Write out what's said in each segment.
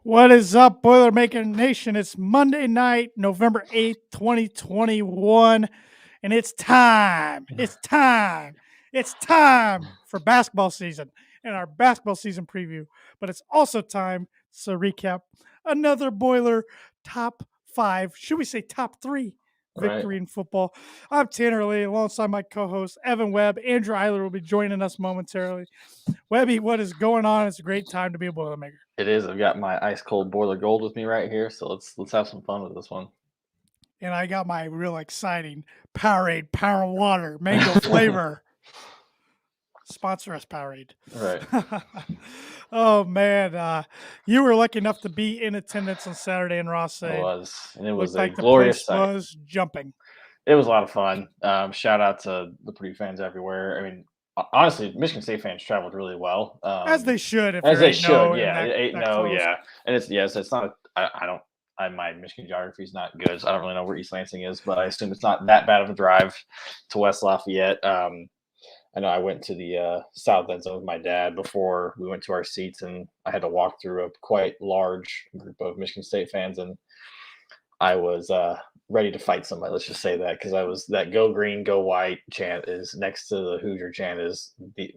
What is up, Boilermaker Nation? It's Monday night, November 8th, 2021, and it's time. It's time. It's time for basketball season and our basketball season preview. But it's also time to recap another Boiler top 5, should we say top 3 victory in football. I'm Tanner Lee alongside my co-host Evan Webb. Andrew Eiler will be joining us momentarily. Webby, what is going on? It's a great time to be a Boilermaker. It is. I've got my ice cold boiler gold with me right here, so let's have some fun with this one. And I got my real exciting Powerade Power Water mango flavor. Sponsor us, Powerade. Right. Oh man, you were lucky enough to be in attendance on Saturday in Ross-Ade. It was, and it was Looked a like glorious the place sight. was jumping. It was a lot of fun. Shout out to the Purdue fans everywhere. I mean, honestly, Michigan State fans traveled really well, As they should, if as you're they should. Yeah, that 8-0. close. Yeah, and it's not. I don't. My Michigan geography is not good, so I don't really know where East Lansing is, but I assume it's not that bad of a drive to West Lafayette. I know I went to the south end zone with my dad before we went to our seats, and I had to walk through a quite large group of Michigan State fans, and I was ready to fight somebody. Let's just say that, because I was that "Go Green, Go White" chant is next to the Hoosier chant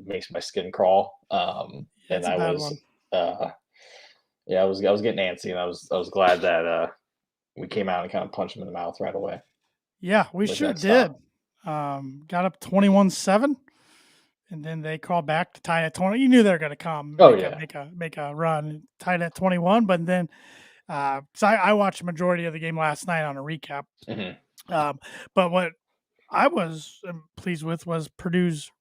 makes my skin crawl. And I was, yeah, I was getting antsy, and I was glad that we came out and kind of punched him in the mouth right away. Yeah, we sure did. Got up 21-7. And then they called back to tie at 20. You knew they were going to come. Make a run, tied at 21. But then, so I watched the majority of the game last night on a recap. Mm-hmm. But what I was pleased with was Purdue's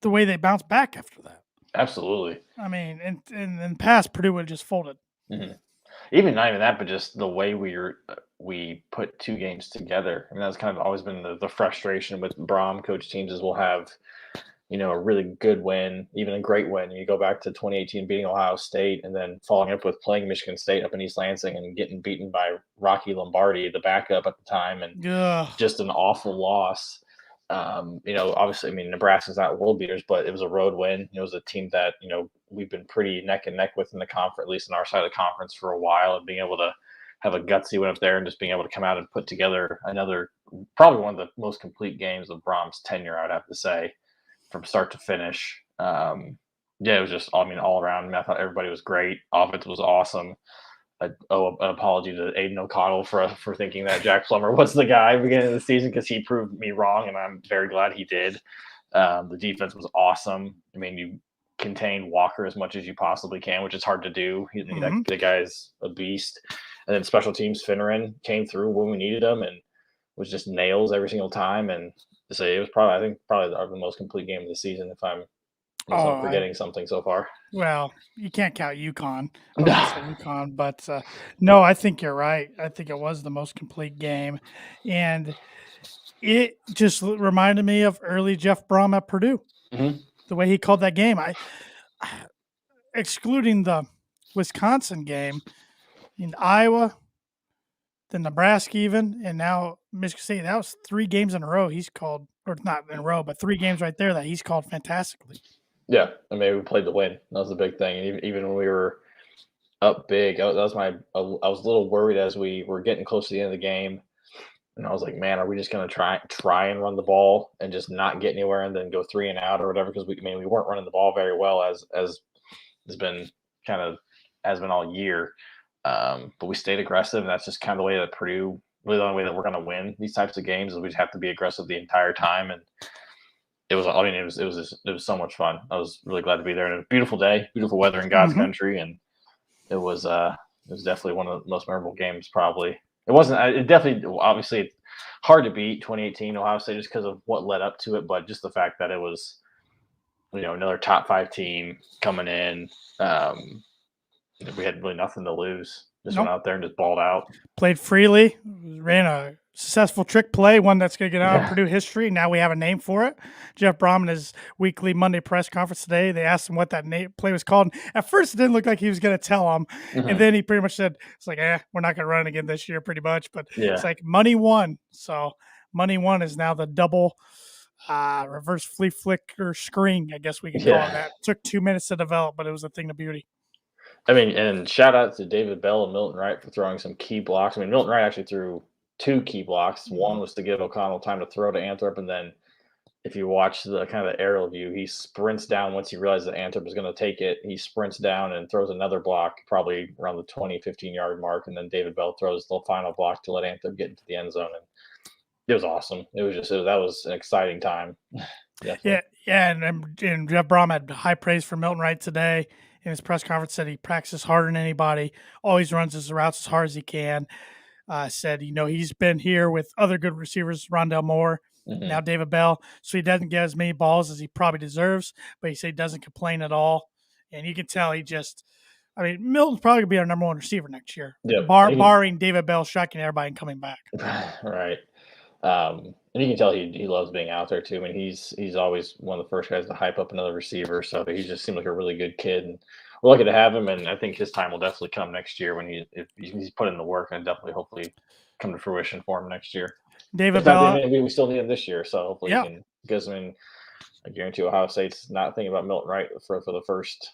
the way they bounced back after that. Absolutely. I mean, in the past, Purdue would have just folded. Mm-hmm. Even not even that, but just the way we put two games together. I mean, that's kind of always been the frustration with Brom coach teams is we'll have, a really good win, even a great win. You go back to 2018 beating Ohio State and then following up with playing Michigan State up in East Lansing and getting beaten by Rocky Lombardi, the backup at the time, and just an awful loss. Obviously, I mean, Nebraska's not world beaters, but it was a road win. It was a team that, we've been pretty neck and neck with in the conference, at least in our side of the conference for a while, and being able to have a gutsy win up there and just being able to come out and put together another, probably one of the most complete games of Brom's tenure, I'd have to say, from start to finish. It was just, all around. I thought everybody was great. Offense was awesome. An apology to Aiden O'Connell for thinking that Jack Plummer was the guy at the beginning of the season, because he proved me wrong, and I'm very glad he did. The defense was awesome. I mean, you contain Walker as much as you possibly can, which is hard to do. The guy's a beast. And then special teams, Finneran came through when we needed him and was just nails every single time. And to say it was probably the most complete game of the season, if I'm forgetting something so far. Well, you can't count UConn. But no, I think you're right. I think it was the most complete game. And it just reminded me of early Jeff Brom at Purdue. Mm-hmm. The way he called that game. Excluding the Wisconsin game, in Iowa, the Nebraska even, and now Michigan State, that was 3 games in a row he's called, or not in a row, but 3 games right there that he's called fantastically. Yeah, I mean, we played to win. That was the big thing. And even when we were up big, I was a little worried as we were getting close to the end of the game. And I was like, man, are we just going to try and run the ball and just not get anywhere and then go 3 and out or whatever? Because we weren't running the ball very well as has been all year. But we stayed aggressive, and that's just kind of the way that Purdue, really the only way that we're going to win these types of games is we just have to be aggressive the entire time. And it was so much fun. I was really glad to be there. And it was a beautiful day, beautiful weather in God's country, and it was definitely one of the most memorable games. Probably it wasn't. It definitely, obviously, it's hard to beat 2018 Ohio State just because of what led up to it, but just the fact that it was, another top 5 team coming in. We had really nothing to lose. Just went out there and just balled out. Played freely, ran a successful trick play, one that's going to get out of Purdue history. Now we have a name for it. Jeff Brom in his weekly Monday press conference today, they asked him what that play was called. At first, it didn't look like he was going to tell them. And then he pretty much said, it's like, we're not going to run again this year pretty much. But it's like money won. So money won is now the double reverse flea flicker screen, I guess we could call it that. It took 2 minutes to develop, but it was a thing of beauty. I mean, and shout out to David Bell and Milton Wright for throwing some key blocks. I mean, Milton Wright actually threw 2 key blocks. One was to give O'Connell time to throw to Anthrop, and then if you watch the kind of the aerial view, he sprints down once he realizes that Anthrop is going to take it. He sprints down and throws another block, probably around the 20, 15-yard mark, and then David Bell throws the final block to let Anthrop get into the end zone. And it was awesome. That was an exciting time. Yeah, and Jeff Brom had high praise for Milton Wright today in his press conference. Said he practices harder than anybody, always runs his routes as hard as he can. Said, he's been here with other good receivers, Rondell Moore, now David Bell, so he doesn't get as many balls as he probably deserves, but he said he doesn't complain at all. And you can tell Milton's probably going to be our number one receiver next year, barring David Bell shocking everybody and coming back. Right. And you can tell he loves being out there too. I mean, he's always one of the first guys to hype up another receiver. So he just seems like a really good kid, and we're lucky to have him. And I think his time will definitely come next year when if he's put in the work, and definitely hopefully come to fruition for him next year. David Bell, we still need him this year, so hopefully he can. Because I guarantee Ohio State's not thinking about Milton Wright for the first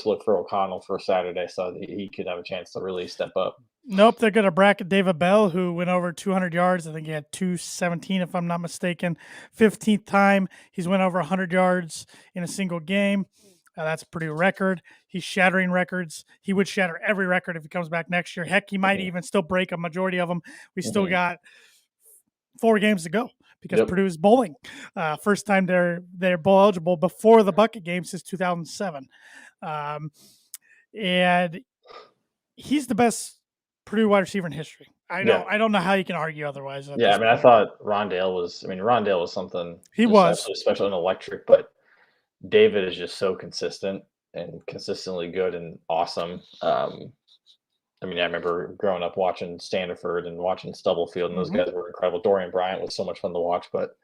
look for O'Connell for Saturday, so he could have a chance to really step up. Nope, they're going to bracket David Bell, who went over 200 yards. I think he had 217, if I'm not mistaken. 15th time he's went over 100 yards in a single game. That's a Purdue record. He's shattering records. He would shatter every record if he comes back next year. Heck, he might even still break a majority of them. We still got 4 games to go because Purdue is bowling. First time they're bowl eligible before the bucket game since 2007. And he's the best Purdue wide receiver in history. I don't know how you can argue otherwise. I thought Rondale was something. He was especially an electric, but David is just so consistent and consistently good and awesome. I remember growing up watching Standiford and watching Stubblefield, and those guys were incredible. Dorian Bryant was so much fun to watch, but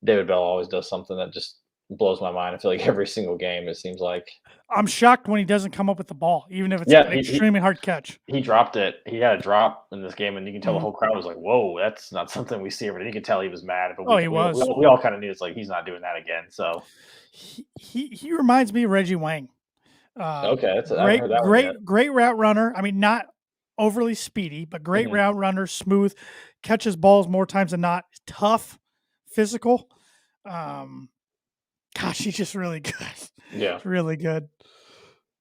David Bell always does something that just blows my mind. I feel like every single game, it seems like. I'm shocked when he doesn't come up with the ball, even if it's an extremely hard catch. He dropped it. He had a drop in this game, and you can tell the whole crowd was like, whoa, that's not something we see every day. You can tell he was mad. But he was. We all kind of knew it's like he's not doing that again. So he reminds me of Reggie Wang. Okay, great route runner. I mean, not overly speedy, but great route runner, smooth, catches balls more times than not, tough, physical. Gosh, he's just really good. Yeah. Really good.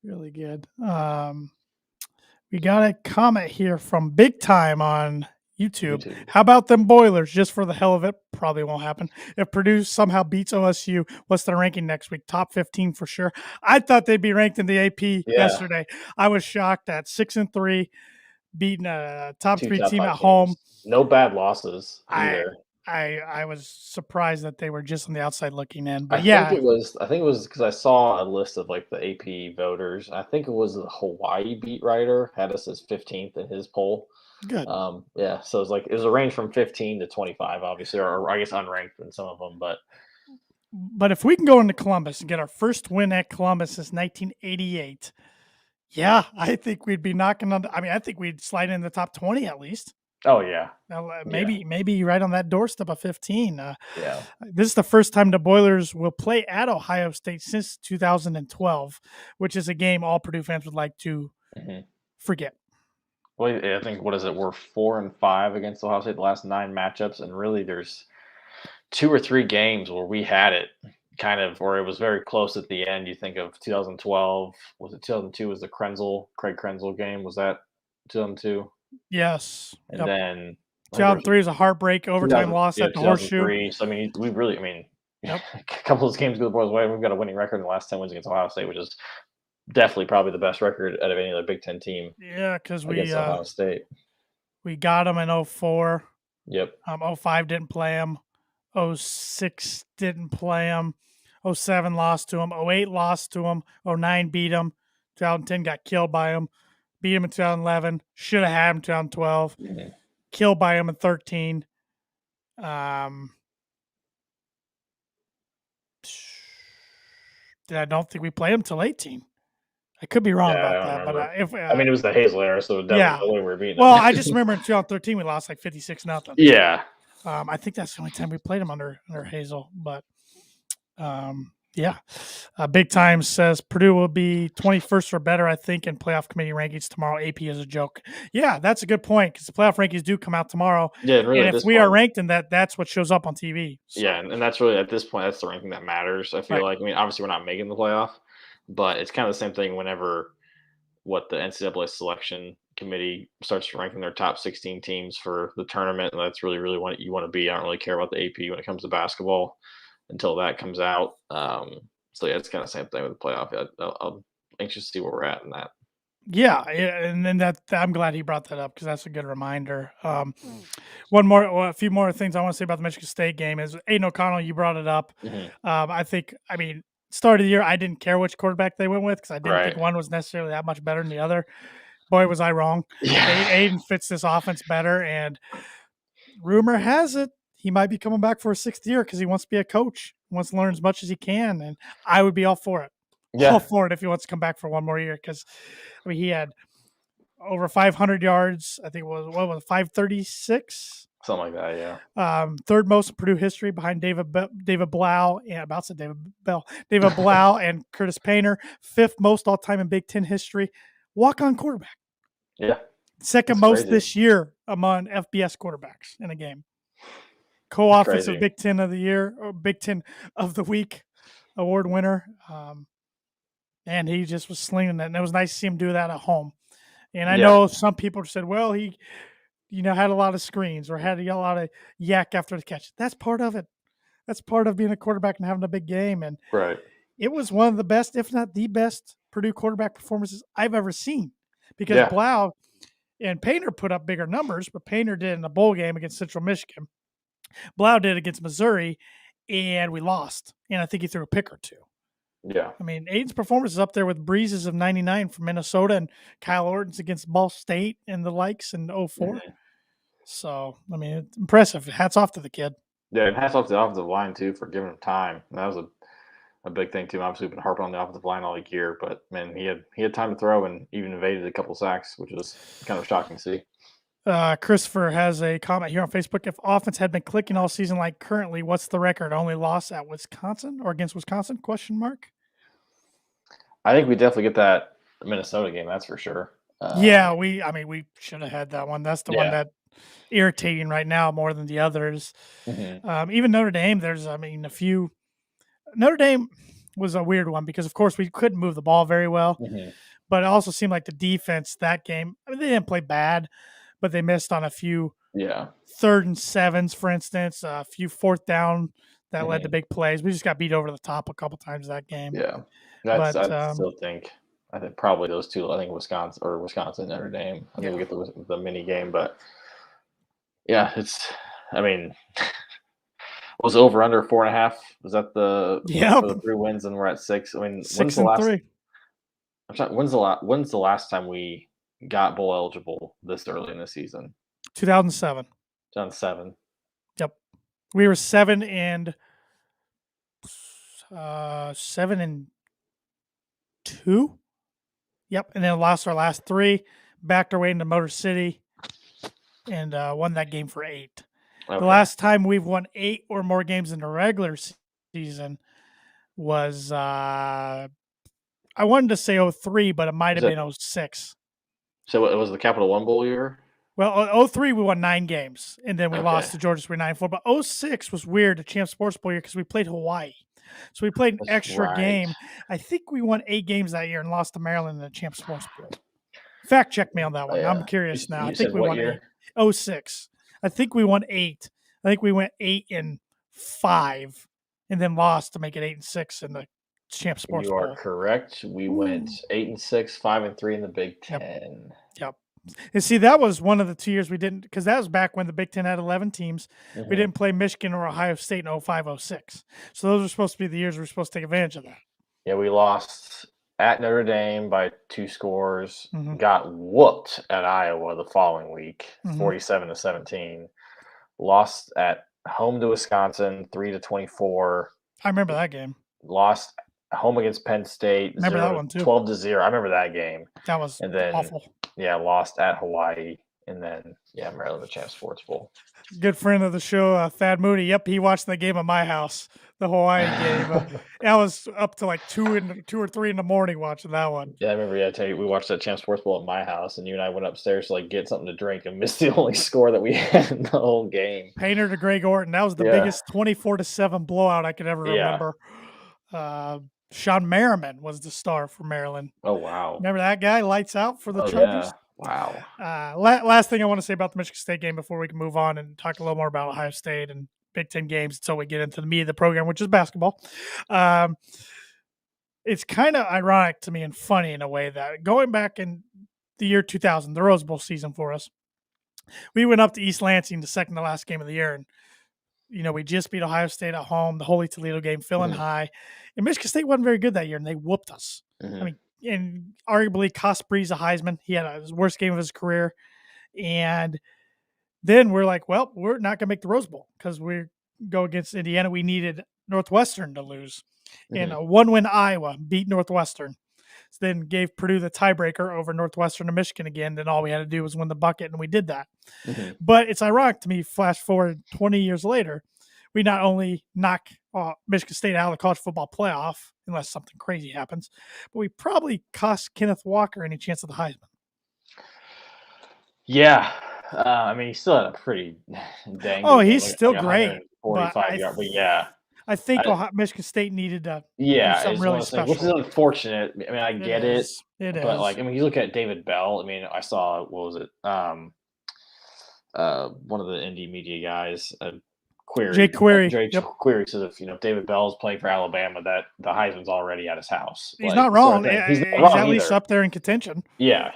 Really good. We got a comment here from Big Time on YouTube. How about them Boilers? Just for the hell of it, probably won't happen. If Purdue somehow beats OSU, what's their ranking next week? Top 15 for sure. I thought they'd be ranked in the AP yesterday. I was shocked at 6-3, beating a top 3 team at home. No bad losses either. I was surprised that they were just on the outside looking in. But I think it was because I saw a list of like the AP voters. I think it was the Hawaii beat writer had us as 15th in his poll. Good. So it was a range from 15 to 25, obviously, or I guess unranked in some of them. But if we can go into Columbus and get our first win at Columbus since 1988, I think we'd be knocking on. I think we'd slide in the top 20 at least. Oh yeah. Maybe right on that doorstep of 15. This is the first time the Boilers will play at Ohio State since 2012, which is a game all Purdue fans would like to forget. Well, I think we're 4-5 against Ohio State the last 9 matchups, and really there's 2 or 3 games where we had it kind of, or it was very close at the end. You think of 2012. Was it 2002? Was the Craig Krenzel game? Was that 2002? Yes. And then 2003 was a heartbreak overtime loss at the Horseshoe. So a couple of those games go the boys' way. We've got a winning record in the last 10 wins against Ohio State, which is definitely probably the best record out of any other Big Ten team. Yeah, because Ohio State. We got them in 04. Yep. 05 didn't play them. 06 didn't play them. 07 lost to them. 08 lost to them. 09 beat them. 2010 got killed by them. Beat him in 2011. Should have had him in 2012. Killed by him in 13. I don't think we played him until 18. I could be wrong about that, but it was the Hazel era, so definitely the way we're beating. Well, I just remember in 2013 we lost like 56-0. Yeah. I think that's the only time we played him under Hazel, but Yeah. Big Time says Purdue will be 21st or better, I think, in playoff committee rankings tomorrow. AP is a joke. Yeah, that's a good point because the playoff rankings do come out tomorrow. Yeah, really And at if this we are point, ranked in that, that's what shows up on TV. So, yeah, and that's really at this point that's the ranking that matters. I feel right. like. I mean, obviously we're not making the playoff, but it's kind of the same thing whenever what the NCAA selection committee starts ranking their top 16 teams for the tournament, and that's really what you want to be. I don't really care about the AP when it comes to basketball until that comes out. So yeah, it's kind of the same thing with the playoff. Yeah, I'm anxious to see where we're at in that. Yeah, and then that I'm glad he brought that up because that's a good reminder. A few more things I want to say about the Michigan State game is Aiden O'Connell. You brought it up. Hmm. I mean, start of the year, I didn't care which quarterback they went with because I didn't think Right. one was necessarily that much better than the other. Boy, was I wrong. Yeah. Aiden fits this offense better, and rumor has it he might be coming back for a sixth year because he wants to be a coach, wants to learn as much as he can, and I would be all for it. All Yeah. for it if he wants to come back for one more year because I mean he had over 500 yards. I think it was 536. Something like that. Yeah. Third most in Purdue history behind David Blau and about to David Blau and Curtis Painter. Fifth most all time in Big Ten history. Walk on quarterback. Yeah. Second That's most crazy. this year among FBS quarterbacks in a game. Co-offensive Crazy. Big Ten of the year or Big Ten of the week award winner. And he just was slinging it. And it was nice to see him do that at home. And I Yeah. know some people said, well, he, had a lot of screens or had a lot of yak after the catch. That's part of it. That's part of being a quarterback and having a big game. And Right. it was one of the best, if not the best, Purdue quarterback performances I've ever seen because Yeah. Blau and Painter put up bigger numbers, but Painter did in a bowl game against Central Michigan. Blau did against Missouri, and we lost. And I think he threw a pick or two. Yeah. I mean, Aiden's performance is up there with Breeze's of 99 from Minnesota and Kyle Orton's against Ball State and the likes in 04. Mhm. So, I mean, it's impressive. Hats off to the kid. Yeah, and hats off to the offensive line too for giving him time. That was a big thing too. Obviously, we've been harping on the offensive line all year, but man, he had time to throw and even evaded a couple sacks, which was kind of shocking to see. Christopher has a comment here on Facebook. If offense had been clicking all season like currently, what's the record? Only loss at Wisconsin or against Wisconsin? Question mark. I think we definitely get that Minnesota game. That's for sure. Yeah, we should have had that one. That's the one Yeah. that irritating right now more than the others. Mhm. Even Notre Dame, there's, a few. Notre Dame was a weird one because, of course, we couldn't move the ball very well, Mhm. but it also seemed like the defense that game, they didn't play bad, but they missed on a few Yeah. 3rd and 7s, for instance, a few 4th down that led to Mhm. big plays. We just got beat over the top a couple times that game. Yeah. But I think probably those two. I think Wisconsin, Notre Dame. I think we get the mini game, but yeah, I mean, was it over under 4.5? Was that for the 3 wins, and we're at 6? I mean, 6-3. When's the last time we got bowl eligible this early in the season? 2007. 2007. Yep. We were 7-2. Yep. And then lost our last 3, backed our way into Motor City, and won that game for 8. Okay. The last time we've won 8 or more games in the regular season was I wanted to say 03, but it might have been 06. So it was the Capital One Bowl year? Well, 03 we won 9 games, and then we lost Okay. to Georgia State 9-4. But 06 was weird, the Champ Sports Bowl year, because we played Hawaii. So we played an That's extra right. game. I think we won 8 games that year and lost to Maryland in the Champ Sports Bowl. Fact check me on that one. Yeah. I'm curious now. You I think said we what won year? 8. 06. I think we won 8. I think we went 8-5, and then lost to make it 8-6 in the Champ Sports You Bowl. are correct. We went 8-6, 5-3 in the Big Ten. Yep. And see, that was one of the 2 years we didn't, because that was back when the Big Ten had 11 teams. Mhm. We didn't play Michigan or Ohio State in 05, 06. So those were supposed to be the years we were supposed to take advantage of that. Yeah, we lost at Notre Dame by 2 scores. Mhm. Got whooped at Iowa the following week, Mhm. 47-17. Lost at home to Wisconsin, 3-24. I remember that game. Lost home against Penn State, Remember that one too. 12-0. I remember that game. That was And then awful. yeah, lost at Hawaii and then Maryland the Champ Sports Bowl. Good friend of the show, Thad Mooney. Yep, he watched the game at my house, the Hawaii game. I was up to like 2 or 3 in the morning watching that one. Yeah, I remember. I tell you, we watched that Champ Sports Bowl at my house, and you and I went upstairs to like get something to drink, and missed the only score that we had in the whole game. Painter to Greg Orton. That was the biggest 24-7 blowout I could ever remember. Sean Merriman was the star for Maryland. Oh wow! Remember that guy? Lights out for the Chargers. Yeah. Wow. Last thing I want to say about the Michigan State game before we can move on and talk a little more about Ohio State and Big Ten games until we get into the meat of the program, which is basketball. It's kind of ironic to me and funny in a way that going back in the year 2000, the Rose Bowl season for us, we went up to East Lansing the second to last game of the year, and we just beat Ohio State at home, the Holy Toledo game, feeling high. And Michigan State wasn't very good that year, and they whooped us. I mean, and arguably cost Breeze a Heisman. He had his worst game of his career. And then we're like, well, we're not going to make the Rose Bowl because we go against Indiana. We needed Northwestern to lose. And a 1-win Iowa beat Northwestern. So then gave Purdue the tiebreaker over Northwestern and Michigan again. Then all we had to do was win the bucket, and we did that. But it's ironic to me, flash forward 20 years later, we not only knock Michigan State out of the college football playoff, unless something crazy happens, but we probably cost Kenneth Walker any chance of the Heisman. Yeah. I mean, he still had a pretty dang. Oh, he's still great. 45 yards, but yeah. I think Michigan State needed to do something really special. Which is unfortunate. I mean, I get it. It is. But, like, I mean, you look at David Bell. I mean, I saw, what was it? One of the indie media guys, Query. Jay Query. Query says if David Bell's playing for Alabama, that the Heisman's already at his house. He's not wrong. He's at least up there in contention. Yeah,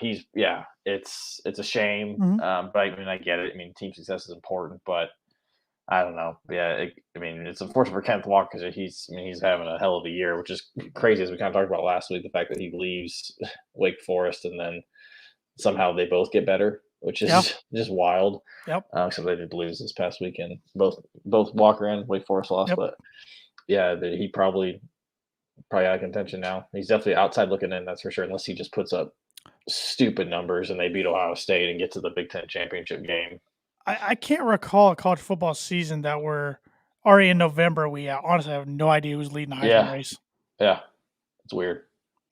it's a shame. But I mean, I get it. I mean, team success is important, but I don't know. Yeah, it's unfortunate for Kenneth Walker because he's having a hell of a year, which is crazy, as we kind of talked about last week. The fact that he leaves Wake Forest and then somehow they both get better, which is just wild. Yep. Except they did lose this past weekend. Both Walker and Wake Forest lost, but yeah, he probably out of contention now. He's definitely outside looking in, that's for sure. Unless he just puts up stupid numbers and they beat Ohio State and get to the Big Ten championship game. I can't recall a college football season that we're already in November. We honestly have no idea who's leading the Heisman race. Yeah, it's weird.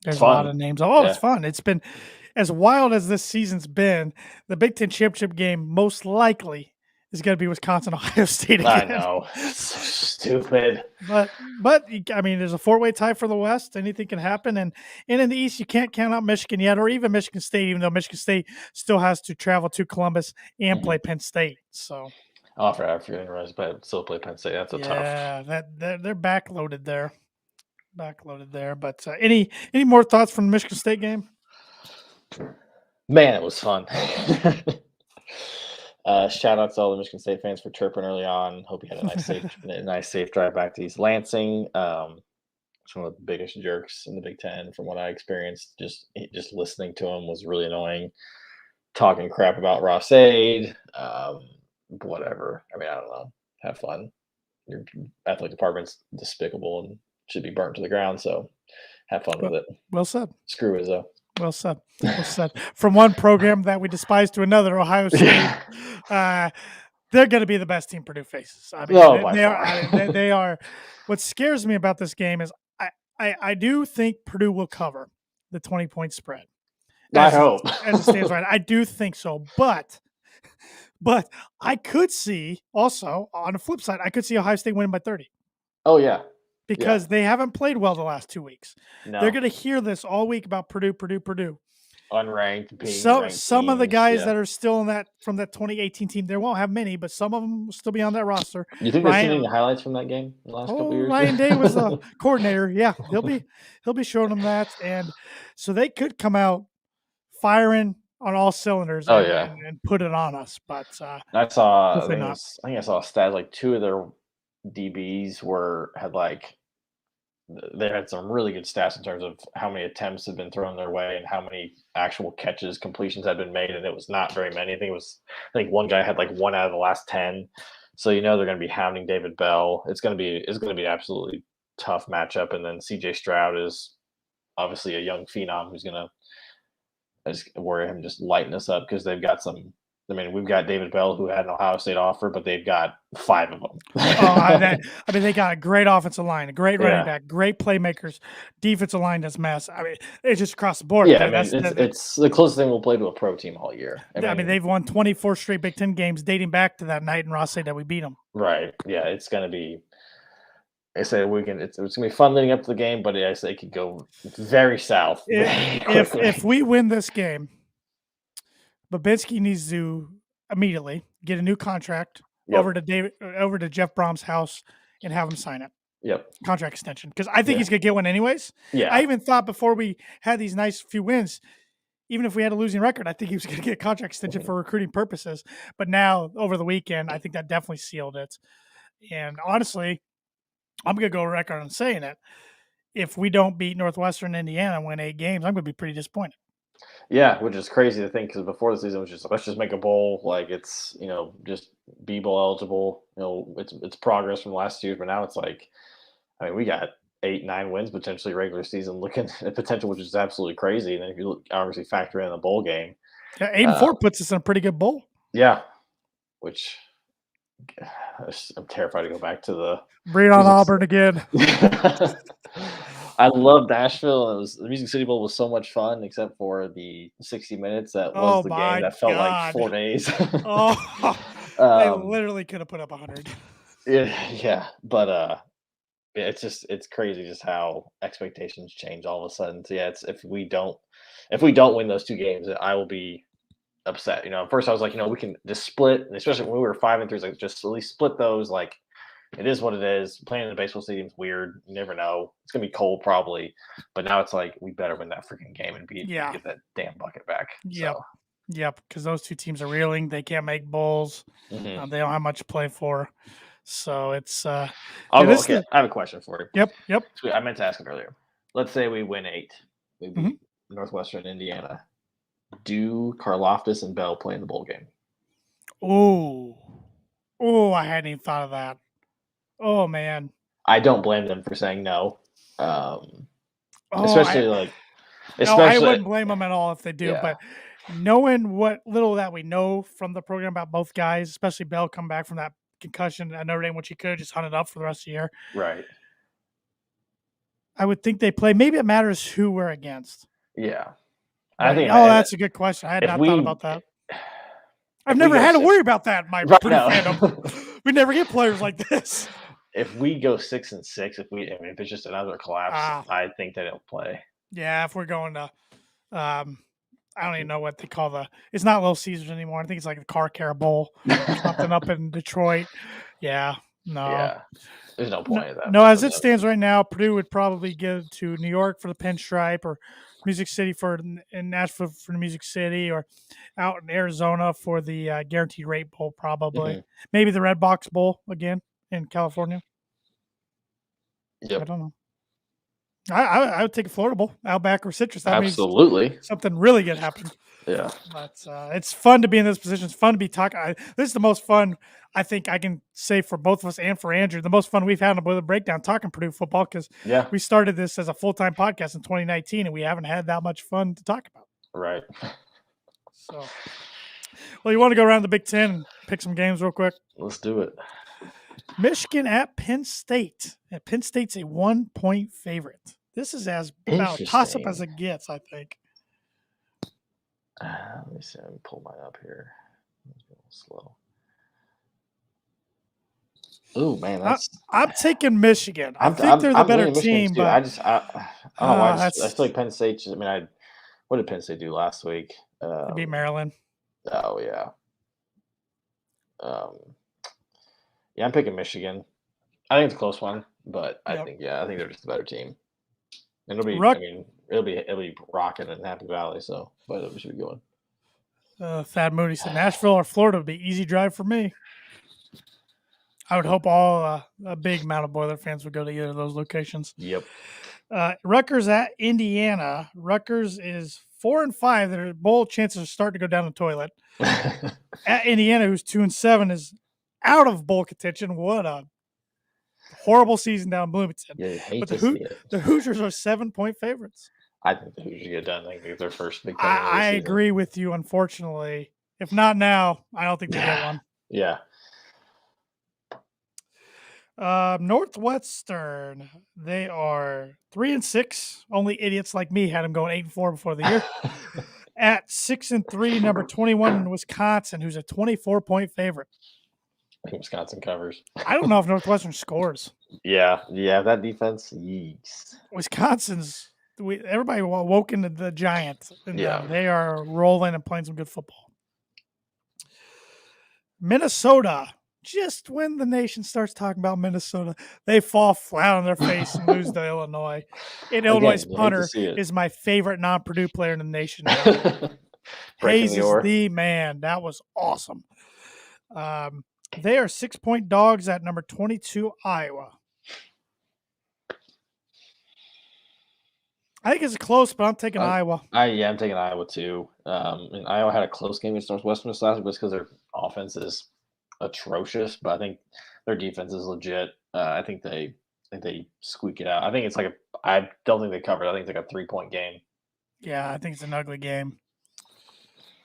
There's a lot of names. Oh, it's fun. It's been as wild as this season's been. The Big Ten championship game most likely is going to be Wisconsin, Ohio State again. I know. It's so stupid. But I mean, there's a 4-way tie for the West. Anything can happen. And in the East, you can't count out Michigan yet, or even Michigan State, even though Michigan State still has to travel to Columbus and play Penn State. So I forget but still play Penn State. That's tough. Yeah, they're backloaded there. But any more thoughts from the Michigan State game? Man, it was fun. Shout out to all the Michigan State fans for chirping early on. Hope you had a nice safe drive back to East Lansing. It's one of the biggest jerks in the Big Ten from what I experienced. Just listening to him was really annoying. Talking crap about Ross Aid, whatever. I mean, I don't know. Have fun. Your athletic department's despicable and should be burnt to the ground. So have fun with it. Well said. Screw Izzo. Well said. From one program that we despise to another, Ohio State, they're going to be the best team Purdue faces. I mean, they are. What scares me about this game is I do think Purdue will cover the 20-point spread. I hope. As it stands right. I do think so. But I could see also, on the flip side, I could see Ohio State winning by 30. Oh, yeah. Because they haven't played well the last 2 weeks. No. They're going to hear this all week about Purdue. Unranked. Some of the guys that are still from that 2018 team, there won't have many, but some of them will still be on that roster. You think they're seeing any highlights from that game the last couple of years? Ryan Day was the coordinator. Yeah, he'll be showing them that, and so they could come out firing on all cylinders. And put it on us. But I think I saw a stat like 2 of their DBs they had some really good stats in terms of how many attempts had been thrown their way and how many actual completions had been made, and it was not very many. I think one guy had like 1 out of the last 10. So they're going to be hounding David Bell. It's going to be an absolutely tough matchup. And then CJ Stroud is obviously a young phenom who's going to worry him just lighten us up because they've got some I mean, we've got David Bell, who had an Ohio State offer, but they've got 5 of them. They got a great offensive line, a great running Yeah. back, great playmakers, defensive line that's mess. I mean, it's just across the board. Yeah, I mean, it's the closest thing we'll play to a pro team all year. I mean, they've won 24 straight Big Ten games dating back to that night in Ross State that we beat them. Right. Yeah, it's going to be. I say it's going to be fun leading up to the game, but I say it could go very south. If we win this game, Babinski needs to immediately get a new contract over to Jeff Brom's house and have him sign it. Yep. Contract extension, because I think he's going to get one anyways. Yeah. I even thought before we had these nice few wins, even if we had a losing record, I think he was going to get a contract extension for recruiting purposes. But now, over the weekend, I think that definitely sealed it. And honestly, I'm going to go on record on saying it. If we don't beat Northwestern Indiana and win 8 games, I'm going to be pretty disappointed. Yeah, which is crazy to think, because before the season it was just, let's just make a bowl, like it's, just be bowl eligible. It's progress from last year, but now it's like, I mean, we got 8-9 wins potentially regular season, looking at potential, which is absolutely crazy. And then if you obviously factor in the bowl game, 8-4 puts us in a pretty good bowl. Yeah, which I'm terrified to go back to the bring on Auburn again. I love Nashville. The Music City Bowl was so much fun, except for the 60 minutes that was the game that felt like 4 days. They literally could have put up 100. Yeah, but it's crazy just how expectations change all of a sudden. So yeah, if we don't win those 2 games, I will be upset. At first I was like, we can just split, especially when we were 5-3, like just at least split those. Like, it is what it is. Playing in the baseball stadium is weird. You never know. It's gonna be cold probably, but now it's like we better win that freaking game and get that damn bucket back. Yep. Because those 2 teams are reeling. They can't make bowls. They don't have much to play for. So it's. I have a question for you. Yep. I meant to ask it earlier. Let's say we win 8. We beat Northwestern Indiana. Do Karlaftis and Bell play in the bowl game? Oh! I hadn't even thought of that. Oh man! I don't blame them for saying no. I wouldn't blame them at all if they do. But knowing what little that we know from the program about both guys, especially Bell coming back from that concussion at Notre Dame, which he could have just hunted up for the rest of the year. Right. I would think they play. Maybe it matters who we're against. Yeah. That's a good question. I had not thought about that. I've never had to worry about that in my Purdue fandom. We never get players like this. If we go 6-6, if it's just another collapse, I think that it'll play. Yeah, if we're going to, I don't even know what they call it's not Little Caesars anymore. I think it's like the Car Care Bowl, something up in Detroit. Yeah, no. Yeah, there's no point in that. No, as it stands right now, Purdue would probably give to New York for the Pinstripe, or Music City in Nashville for the Music City, or out in Arizona for the Guaranteed Rate Bowl, probably. Maybe the Red Box Bowl again in California. Yep. I don't know. I would take a Florida Bowl, Outback or Citrus. That means something really good happened. Yeah. But it's fun to be in this position. It's fun to be talking. This is the most fun I think I can say for both of us and for Andrew. The most fun we've had on Boiler Breakdown talking Purdue football, because we started this as a full-time podcast in 2019, and we haven't had that much fun to talk about. Right. So, well, you want to go around the Big Ten and pick some games real quick? Let's do it. Michigan at Penn State. And Penn State's a 1-point favorite. This is as about a toss-up as it gets, I think. Let me see. Let me pull mine up here. It's a little slow. Oh man, I'm taking Michigan. I think they're the better team, but I don't know why. I feel like Penn State. What did Penn State do last week? They beat Maryland. Oh yeah. Yeah, I'm picking Michigan. I think it's a close one, but I think they're just a better team. And it'll be rocking in Happy Valley, but it should be going. Thad Mooney said Nashville or Florida would be easy drive for me. I would hope a big amount of Boiler fans would go to either of those locations. Yep. Rutgers at Indiana. Rutgers is 4-5. Their bowl chances are starting to go down the toilet. At Indiana, who's 2-7, is out of bowl contention. What a horrible season down in Bloomington. Yeah, but the Hoosiers are 7-point favorites. I think the Hoosiers get done. I think it's their first Big Ten. I agree with you. Unfortunately, If not now, I don't think they get one. Yeah. Northwestern, they are 3-6. Only idiots like me had them going 8-4 before the year. At 6-3, number 21, Wisconsin, who's a 24-point favorite. I think Wisconsin covers. I don't know if Northwestern scores. Yeah, that defense. Yeeks. Wisconsin's everybody woke into the Giants, and they are rolling and playing some good football. Minnesota, just when the nation starts talking about Minnesota, they fall flat on their face and lose to Illinois. And Illinois' punter is my favorite non-Purdue player in the nation now. Hayes is the man. That was awesome. They are 6-point dogs at number 22, Iowa. I think it's close, but I'm taking Iowa. I'm taking Iowa too. And Iowa had a close game against Northwestern this last week just because their offense is atrocious, but I think their defense is legit. I think they squeak it out. I think it's I don't think they covered. I think it's like a 3-point game. Yeah, I think it's an ugly game.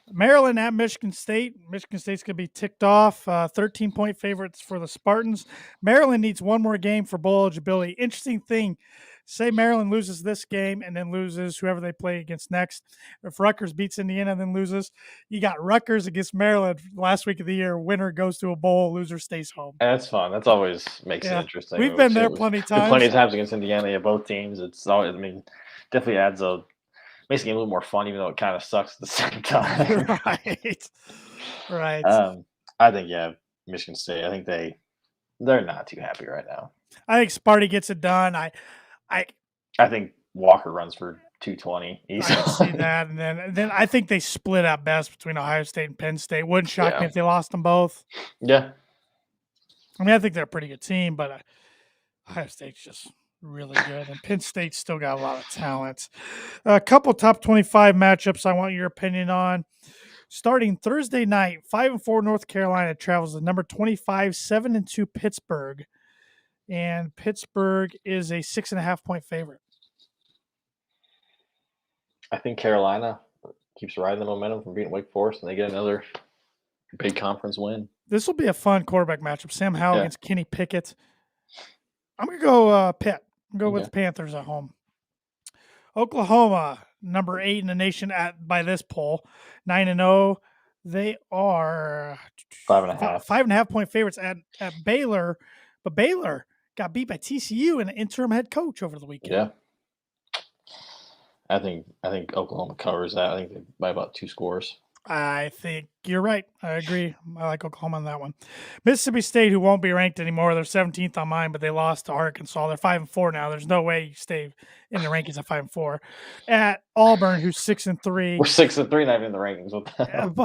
Maryland at Michigan State. Michigan State's going to be ticked off. 13-point favorites for the Spartans. Maryland needs one more game for bowl eligibility. Interesting thing. Say Maryland loses this game and then loses whoever they play against next. If Rutgers beats Indiana and then loses, you got Rutgers against Maryland last week of the year. Winner goes to a bowl, loser stays home. That's fun. That's always makes it interesting. We've been there plenty of times. Plenty of times against Indiana. Yeah, both teams. It's always, definitely makes the game a little more fun, even though it kind of sucks at the same time. Right. I think Michigan State. I think they're not too happy right now. I think Sparty gets it done. I think Walker runs for 220 easily. I see that, and then I think they split at best between Ohio State and Penn State. Wouldn't shock me if they lost them both. Yeah. I think they're a pretty good team, but Ohio State's just really good, and Penn State's still got a lot of talent. A couple top 25 matchups I want your opinion on. Starting Thursday night, 5-4 North Carolina travels to number 25, 7-2 Pittsburgh, and Pittsburgh is a 6.5-point favorite. I think Carolina keeps riding the momentum from beating Wake Forest, and they get another big conference win. This will be a fun quarterback matchup. Sam Howell against Kenny Pickett. I'm going to go Pitt. Go with the Panthers at home. Oklahoma, number 8 in the nation by this poll, 9-0. They are 5.5-point favorites at Baylor, but Baylor got beat by TCU and an interim head coach over the weekend. Yeah, I think Oklahoma covers that. I think by about 2 scores. I think you're right. I agree. I like Oklahoma on that one. Mississippi State, who won't be ranked anymore, they're 17th on mine, but they lost to Arkansas. They're 5-4 now. There's no way you stay in the rankings at 5-4. At Auburn, who's 6-3. We're 6-3, not even in the rankings with that.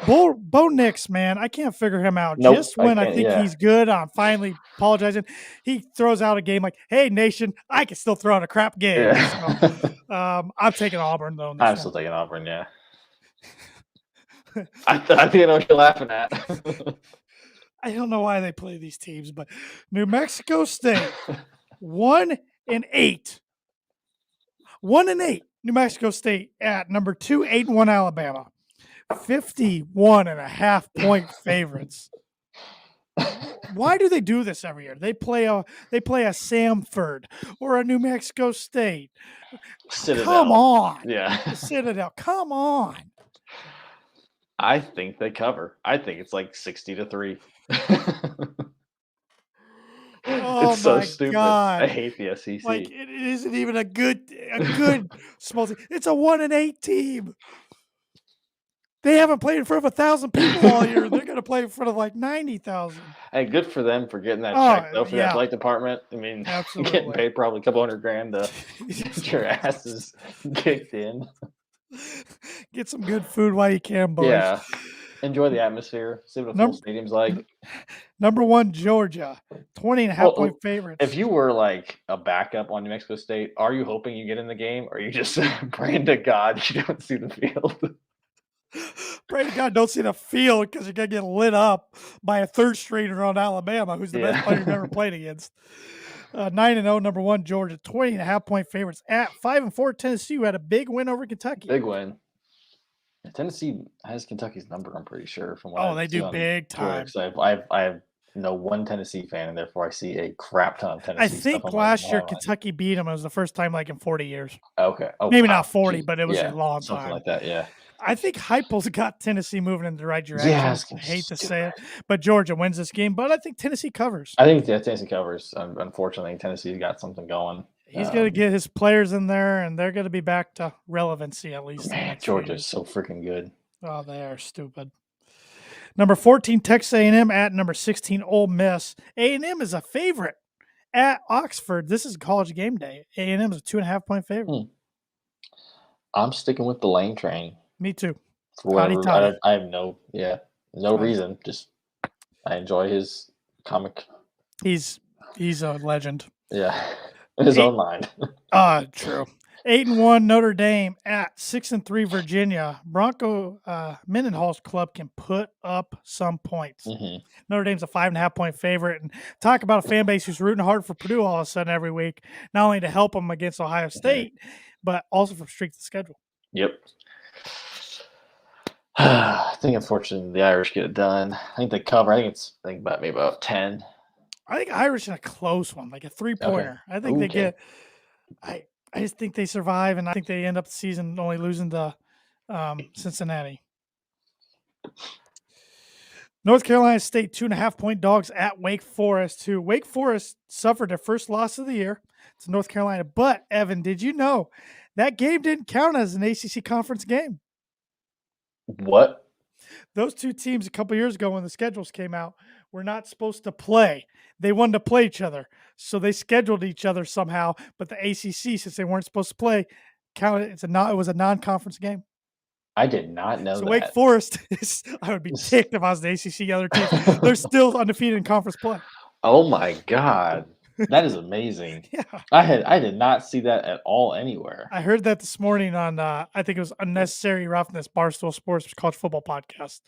Bo Nix, man, I can't figure him out. Nope, Just when I think he's good, I'm finally apologizing. He throws out a game like, "Hey, nation, I can still throw out a crap game." Yeah. So, I'm taking Auburn though. I'm still taking Auburn. Yeah. I think I know what you're laughing at. I don't know why they play these teams, but New Mexico State, 1-8. 1-8. New Mexico State at number 2, 8-1 Alabama. 51.5-point favorites. Why do they do this every year? They play a Samford or a New Mexico State. Citadel. Come on. Yeah. Citadel. Come on. I think they cover. I think it's like 60-3. Oh, it's so my stupid. God. I hate the SEC. Like, it isn't even a good small team. It's a 1-8 team. They haven't played in front of 1,000 people all year. They're going to play in front of like 90,000. Hey, good for them for getting that check, though, for the athletic department. Absolutely. Getting paid probably a couple $100,000 to get your asses kicked in. Get some good food while you can, boys. Yeah. Enjoy the atmosphere. See what a full stadium's like. Number 1, Georgia. 20.5-point favorites. If you were like a backup on New Mexico State, are you hoping you get in the game, or are you just praying to God you don't see the field? Pray to God don't see the field because you're going to get lit up by a third stringer on Alabama, who's the best player you've ever played against. 9-0, number 1, Georgia. 20.5-point favorites at 5-4 Tennessee, who had a big win over Kentucky. Big win. Tennessee has Kentucky's number, I'm pretty sure, from what I they see do on big Twitter. time. Because I know one Tennessee fan, and therefore I see a crap ton of I Tennessee stuff think on my last year timeline. Kentucky beat them. It was the first time like in 40 years. Okay. Oh, Maybe wow. not 40, Jeez. but it was a Yeah, long something time. like that. Yeah. I think Heupel's got Tennessee moving in the right Yeah, direction. it's I gonna be hate to say it, stupid. but Georgia wins this game. But I think Tennessee covers. I think Tennessee covers. Unfortunately, Tennessee's got something going. He's going to get his players in there, and they're going to be back to relevancy at least in the Man, next few Georgia's years. so freaking good. Oh, they are stupid. Number 14, Texas A&M at number 16, Ole Miss. A&M is a favorite at Oxford. This is college game day. A&M is a 2.5-point favorite. I'm sticking with the Lane train. Me too. For whatever. I have no reason. Just I enjoy his comic. He's a legend. Yeah, in his own mind. True. 8-1 Notre Dame at 6-3 Virginia. Bronco Mendenhall's club can put up some points. Mm-hmm. Notre Dame's a 5.5-point favorite. And talk about a fan base who's rooting hard for Purdue all of a sudden every week, not only to help them against Ohio State, but also for strength of schedule. Yep. I think unfortunately the Irish get it done. I think they cover. I think about maybe about 10. I think Irish in a close one, like a 3-pointer. Okay. I think they get. I just think they survive, and I think they end up the season only losing to Cincinnati. North Carolina State 2.5-point dogs at Wake Forest. Who Wake Forest suffered their first loss of the year to North Carolina. But Evan, did you know that game didn't count as an ACC conference game? What? Those two teams a couple years ago when the schedules came out were not supposed to play. They wanted to play each other. So they scheduled each other somehow. But the ACC, since they weren't supposed to play, counted. It was a non-conference game. I did not know that. Wake Forest, I would be ticked if I was the ACC other teams. They're still undefeated in conference play. Oh, my God. That is amazing. Yeah. I did not see that at all anywhere. I heard that this morning on, I think it was Unnecessary Roughness, Barstool Sports College Football Podcast.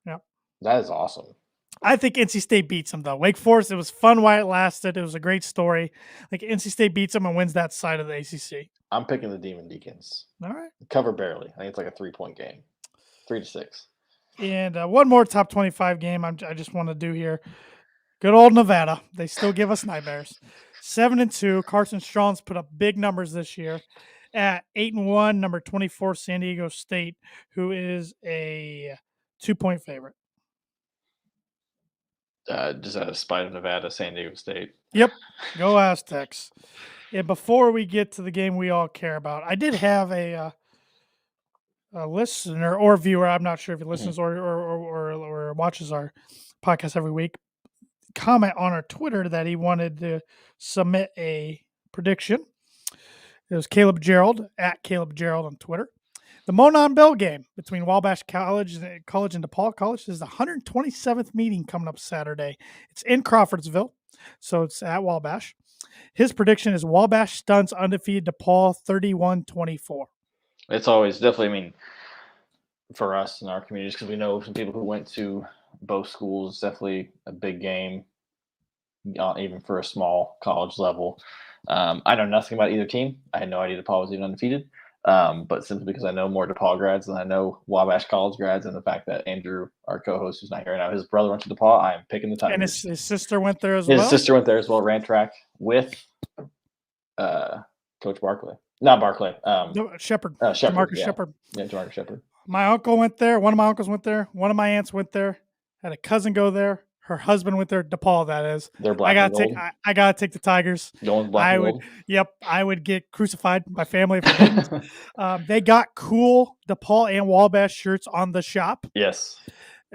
Yeah. That is awesome. I think NC State beats them, though. Wake Forest, it was fun while it lasted. It was a great story. Like, NC State beats them and wins that side of the ACC. I'm picking the Demon Deacons. All right. Cover barely. I think it's like a 3-point game. 3-6. And one more top 25 game I just want to do here. Good old Nevada. They still give us nightmares. 7-2. Carson Strong's put up big numbers this year. At 8-1, number 24, San Diego State, who is a 2-point favorite. Just out of spite of Nevada, San Diego State. Yep. Go Aztecs. And before we get to the game we all care about, I did have a listener or viewer, I'm not sure if he listens or watches our podcast every week, comment on our Twitter that he wanted to submit a prediction. It was Caleb Gerald, at Caleb Gerald on Twitter. The Monon Bell game between Wabash College and DePaul College is the 127th meeting coming up Saturday. It's in Crawfordsville, so it's at Wabash. His prediction is Wabash stunts undefeated DePaul 31-24. It's always definitely, for us in our communities, because we know some people who went to both schools, definitely a big game, even for a small college level. I know nothing about either team. I had no idea DePaul was even undefeated. But simply because I know more DePaul grads than I know Wabash College grads, and the fact that Andrew, our co-host, who's not here right now, his brother went to DePaul, I am picking the Tigers. And his sister went there as well? His sister went there as well, ran track with Coach Barkley. Not Barkley. Shepard. Shepard. Marcus Shepard. Yeah, Marcus Shepard. My uncle went there. One of my uncles went there. One of my aunts went there. Had a cousin go there. Her husband went there. DePaul, that is. They're black and gold. I gotta take the Tigers. Going black and gold. Yep, I would get crucified. My family, if I didn't. They got cool DePaul and Wabash shirts on the shop. Yes.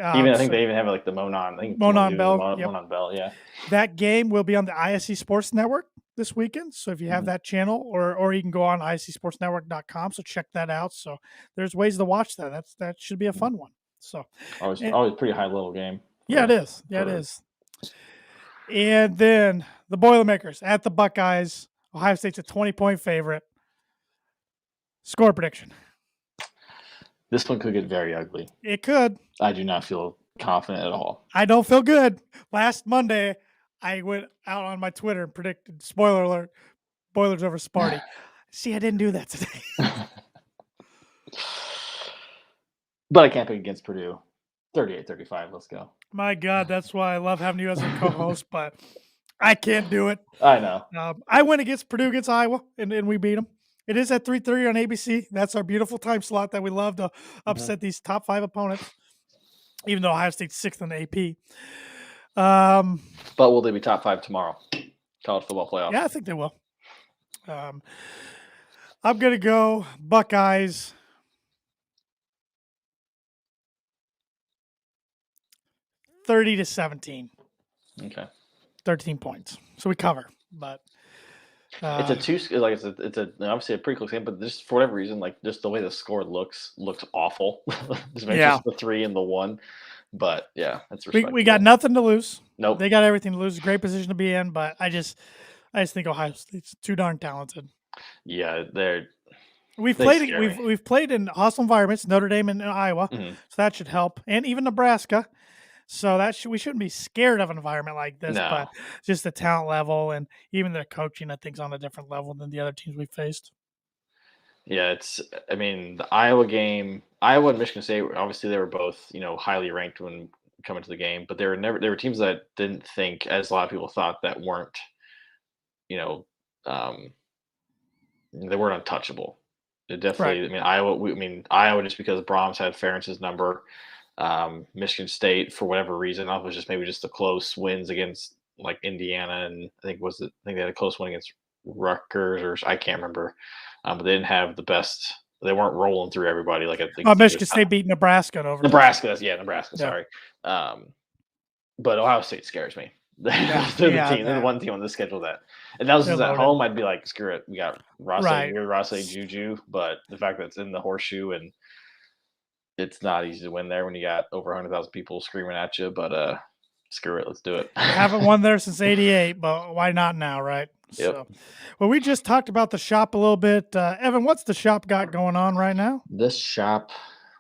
I think they even have like the Monon. Monon Bell. Monon Bell. Yeah. That game will be on the ISC Sports Network this weekend. So if you have that channel, or you can go on iscsportsnetwork.com. So check that out. So there's ways to watch that. That should be a fun one. So always pretty high level game. Yeah, it is. Yeah, it is. And then the Boilermakers at the Buckeyes. Ohio State's a 20-point favorite. Score prediction. This one could get very ugly. It could. I do not feel confident at all. I don't feel good. Last Monday, I went out on my Twitter and predicted, spoiler alert, Boilers over Sparty. See, I didn't do that today. But I can't pick against Purdue. 38-35. Let's go. My God, that's why I love having you as a co-host, but I can't do it. I know. I went against Purdue against Iowa, and we beat them. It is at 3:30 on ABC. That's our beautiful time slot that we love to upset these top 5 opponents, even though Ohio State's 6th in the AP. But will they be top 5 tomorrow? College football playoff. Yeah, I think they will. I'm going to go Buckeyes 30-17. Okay. 13 points. So we cover, but It's a two, like it's a obviously a pretty close game, but just for whatever reason, like just the way the score looks awful. Just maybe Yeah. just the 3 and the 1, but yeah, that's we respectable. got nothing to lose. Nope. They got everything to lose. Great position to be in, but I just think Ohio State's too darn talented. Yeah, We've they played scare me. we've played in hostile environments, Notre Dame and Iowa, Mhm. so that should help, and even Nebraska. So we shouldn't be scared of an environment like this, No. but just the talent level and even the coaching, I think, is on a different level than the other teams we faced. Yeah, I mean, the Iowa game, Iowa and Michigan State, obviously they were both, highly ranked when coming to the game, but they were teams that didn't think, as a lot of people thought, that weren't, they weren't untouchable. It definitely, Right. I mean, Iowa just because Brahms had Ferentz's number. Michigan State, for whatever reason, I was just maybe just the close wins against like Indiana, and I think they had a close win against Rutgers, or I can't remember, but they didn't have the best. They weren't rolling through everybody like I think. Michigan State beat Nebraska in overtime. Nebraska. Yeah. Sorry, but Ohio State scares me. They're the one team on the schedule that, and that was just at home. I'd be like, screw it. We got Rosse Juju, but the fact that it's in the horseshoe and it's not easy to win there when you got over 100,000 people screaming at you. But screw it, let's do it. Haven't won there since '88, but why not now, right? Yep. So, well, we just talked about the shop a little bit. Evan, what's the shop got going on right now? This shop,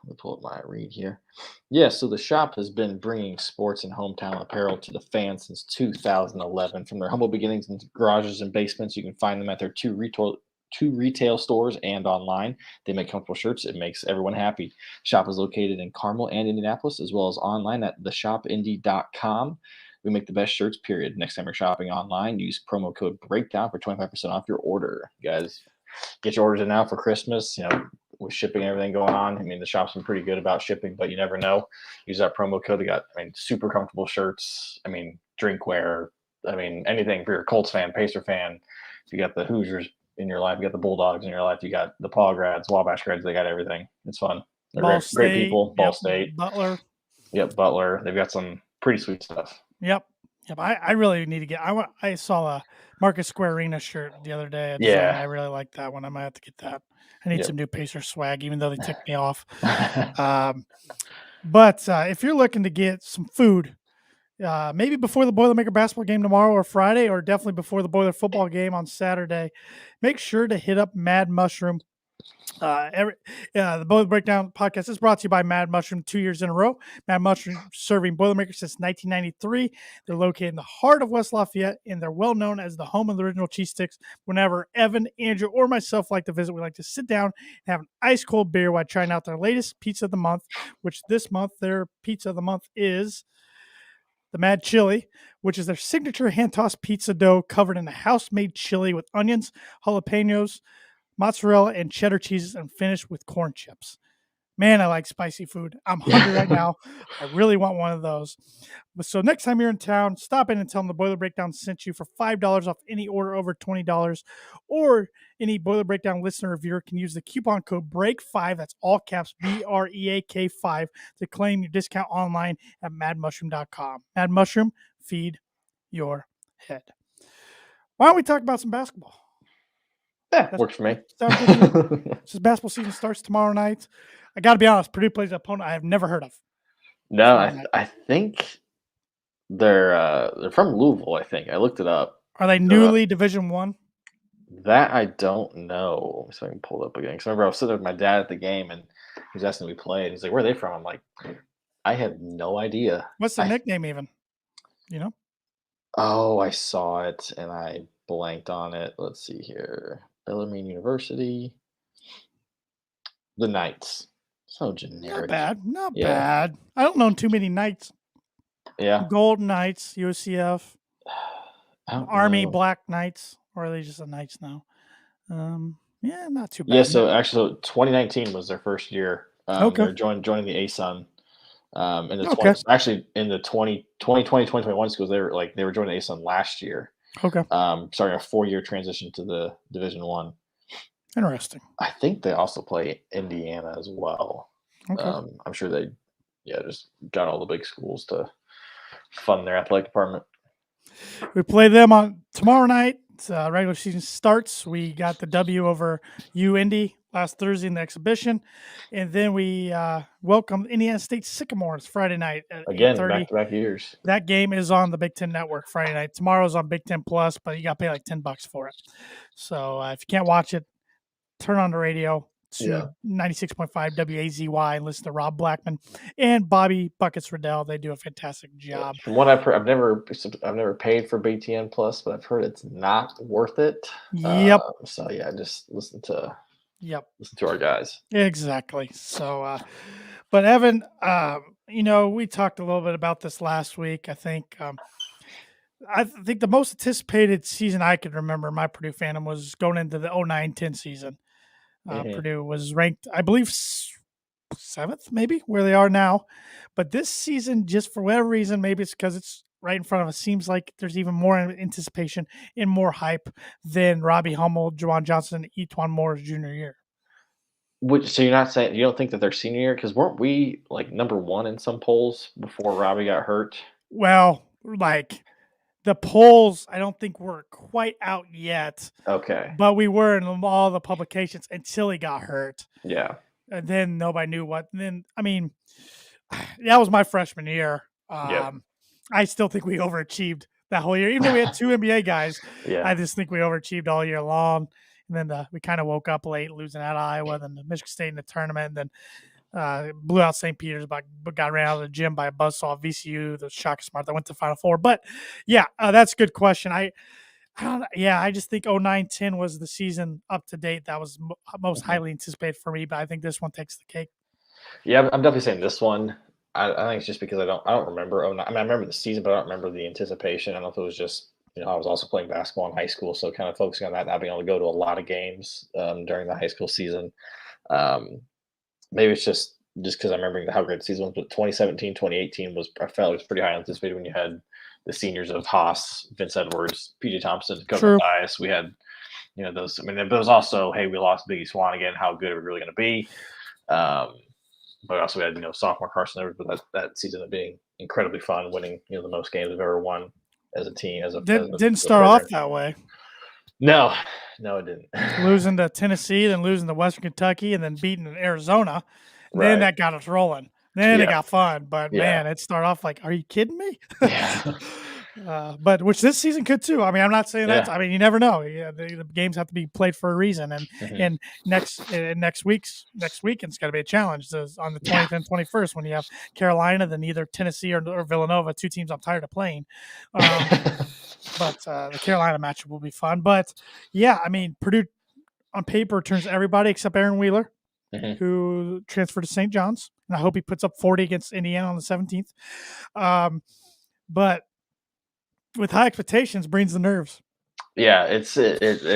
let me pull up my read here. Yeah, so the shop has been bringing sports and hometown apparel to the fans since 2011. From their humble beginnings in garages and basements, you can find them at their two retail stores and online. They make comfortable shirts. It makes everyone happy. Shop is located in Carmel and Indianapolis, as well as online at theshopindy.com. We make the best shirts, period. Next time you're shopping online, use promo code BREAKDOWN for 25% off your order. You guys, get your orders in now for Christmas. With shipping and everything going on, I mean, the shop's been pretty good about shipping, but you never know. Use that promo code. They got, super comfortable shirts. Drinkware. Anything for your Colts fan, Pacer fan. If you got the Hoosiers in your life, you got the Bulldogs in your life, you got the Paw Grads, Wabash Grads, they got everything. It's fun. They're great people. Ball State. Butler. Yep, Butler. They've got some pretty sweet stuff. Yep. I really need to get. I saw a Marcus Square Arena shirt the other day. Yeah. I really like that one. I might have to get that. I need some new Pacer swag, even though they ticked me off. But if you're looking to get some food, maybe before the Boilermaker basketball game tomorrow or Friday, or definitely before the Boiler football game on Saturday, make sure to hit up Mad Mushroom. The Boiler Breakdown podcast is brought to you by Mad Mushroom 2 years in a row. Mad Mushroom serving Boilermakers since 1993. They're located in the heart of West Lafayette, and they're well known as the home of the original cheese sticks. Whenever Evan, Andrew, or myself like to visit, we like to sit down and have an ice cold beer while trying out their latest pizza of the month, which this month, their pizza of the month is the Mad Chili, which is their signature hand-tossed pizza dough covered in a house-made chili with onions, jalapenos, mozzarella, and cheddar cheeses, and finished with corn chips. Man, I like spicy food. I'm hungry right now. I really want one of those. So next time you're in town, stop in and tell them the Boiler Breakdown sent you for $5 off any order over $20. Or any Boiler Breakdown listener or viewer can use the coupon code BREAK5, that's all caps, BREAK5, to claim your discount online at madmushroom.com. Mad Mushroom, feed your head. Why don't we talk about some basketball? Yeah, works for me. This basketball season starts tomorrow night. I got to be honest, Purdue plays an opponent I have never heard of. No, I think they're from Louisville. I think I looked it up. Are they newly Division I? That I don't know. So I can pull it up again. Because I remember I was sitting there with my dad at the game, and he was asking me to play. And he's like, "Where are they from?" I'm like, "I have no idea." What's the nickname even? You know? Oh, I saw it and I blanked on it. Let's see here. Bellarmine University. The Knights. So generic. Not Yeah. bad. I don't know too many Knights. Yeah. Golden Knights, UCF, I don't Army know. Black Knights, or are they just the Knights now? Yeah, not too Yeah, bad. so actually 2019 was their first year. Okay. They're joining the ASUN. In the Okay. 20 actually in the 2021 schools, they were joining the ASUN last year. Okay. Starting a 4-year transition to the Division One. Interesting. I think they also play Indiana as well. Okay. I'm sure they, just got all the big schools to fund their athletic department. We play them on tomorrow night. Regular season starts. We got the W over Indy last Thursday in the exhibition, and then we welcome Indiana State Sycamores Friday night at Again, 8:30. back-to-back years. That game is on the Big Ten Network Friday night. Tomorrow's on Big Ten Plus, but you got to pay like $10 for it. So if you can't watch it, turn on the radio to 96.5 WAZY and listen to Rob Blackman and Bobby Buckets Riddell. They do a fantastic job. From what I've heard, I've never paid for BTN Plus, but I've heard it's not worth it. Yep. So just listen to Yep. our guys. Exactly. So, but Evan, we talked a little bit about this last week. I think the most anticipated season I could remember my Purdue fandom was going into the 09-10 season. Purdue was ranked, I believe, 7th, maybe where they are now. But this season, just for whatever reason, maybe it's because it's right in front of us, seems like there's even more anticipation and more hype than Robbie Hummel, Juwan Johnson, and Etwan Moore's junior year. So you're not saying you don't think that their senior year, because weren't we like number 1 in some polls before Robbie got hurt? Well, like the polls, I don't think were quite out yet. Okay. But we were in all the publications until he got hurt. Yeah. And then nobody knew what. And then, I mean, that was my freshman year. I still think we overachieved that whole year. Even though we had 2 NBA guys, I just think we overachieved all year long. And then we kind of woke up late, losing at Iowa, then the Michigan State in the tournament, and then blew out St. Peter's, but got ran out of the gym by a buzzsaw. VCU, the Shaka Smart that went to Final Four. But yeah, that's a good question. I just think 09-10 was the season up to date that was most highly anticipated for me. But I think this one takes the cake. Yeah, I'm definitely saying this one. I think it's just because I don't remember. I remember the season, but I don't remember the anticipation. I don't know if it was just I was also playing basketball in high school, so kind of focusing on that, not being able to go to a lot of games during the high school season. Maybe it's just because I'm remembering how great the season was. But 2017, 2018 I felt it was pretty high anticipated when you had the seniors of Haas, Vince Edwards, PJ Thompson, Coach Mathias. We had those. I mean, but it was also, hey, we lost Biggie Swan again. How good are we really going to be? But also we had sophomore Carson Edwards, but that season of being incredibly fun, winning the most games we've ever won as a team. Didn't start off that way. No, it didn't. Losing to Tennessee, then losing to Western Kentucky, and then beating Arizona. Then that got us rolling. Then it got fun. But man, it started off like, are you kidding me? Yeah. But which this season could too. I mean, I'm not saying that. I mean, you never know. Yeah, the games have to be played for a reason. And and next weekend's got to be a challenge. On the 20th and 21st, when you have Carolina, then either Tennessee or Villanova, 2 teams I'm tired of playing. But the Carolina matchup will be fun. But yeah, I mean, Purdue on paper turns everybody except Aaron Wheeler, who transferred to St. John's, and I hope he puts up 40 against Indiana on the 17th. But with high expectations brings the nerves. Yeah, it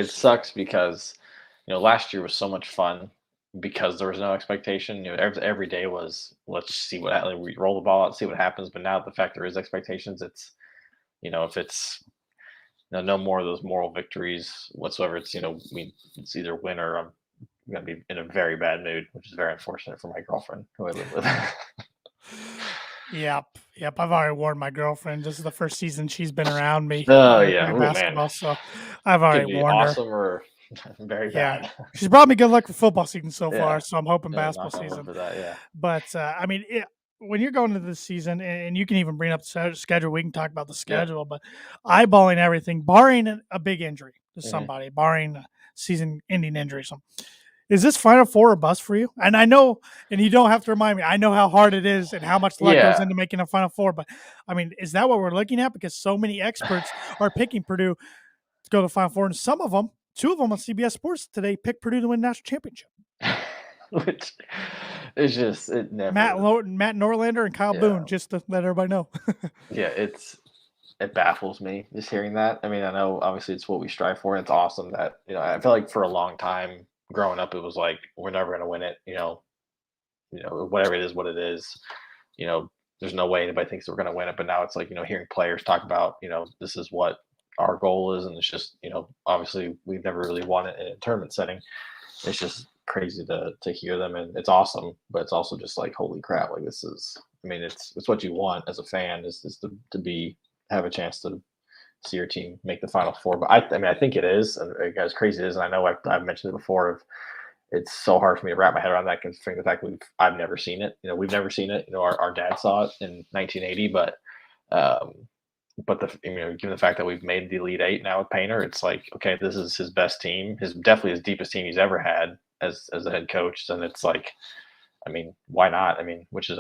sucks because last year was so much fun because there was no expectation. Every day was, let's see what happens. We roll the ball out, see what happens. But now the fact there is expectations, it's if it's no more of those moral victories whatsoever. It's it's either win or I'm going to be in a very bad mood, which is very unfortunate for my girlfriend who I live with. Yep. I've already warned my girlfriend. This is the first season she's been around me. Oh yeah, basketball. Man. So I've already warned her. Awesome or very bad. She's brought me good luck for football season so far. So I'm hoping basketball season. For that, yeah. But I mean, when you're going into this season, and you can even bring up the schedule, we can talk about the schedule. But eyeballing everything, barring a big injury to somebody, barring a season-ending injury, is this Final Four a bust for you? And I know, and you don't have to remind me, I know how hard it is and how much luck goes into making a Final Four. But, I mean, is that what we're looking at? Because so many experts are picking Purdue to go to the Final Four. And some of them, 2 of them on CBS Sports today, picked Purdue to win national championship. which is just it never. Matt Norlander and Kyle Yeah. Boone, just to let everybody know. Yeah, it baffles me just hearing that. I mean, I know obviously it's what we strive for, and it's awesome that I feel like for a long time growing up, it was like we're never going to win it. Whatever it is, what it is. You know, there's no way anybody thinks we're going to win it. But now it's like hearing players talk about this is what our goal is, and it's just obviously we've never really won it in a tournament setting. It's just crazy to hear them, and it's awesome, but it's also just like holy crap, like this is. I mean, it's what you want as a fan is to have a chance to see your team make the Final Four. But I mean, I think it is, and as crazy it is, and I know I've mentioned it before. It's so hard for me to wrap my head around that, considering the fact I've never seen it. We've never seen it. Our dad saw it in 1980, but given the fact that we've made the Elite Eight now with Painter, it's like okay, this is his best team, definitely his deepest team he's ever had as a head coach, and it's like, I mean, why not? I mean, which is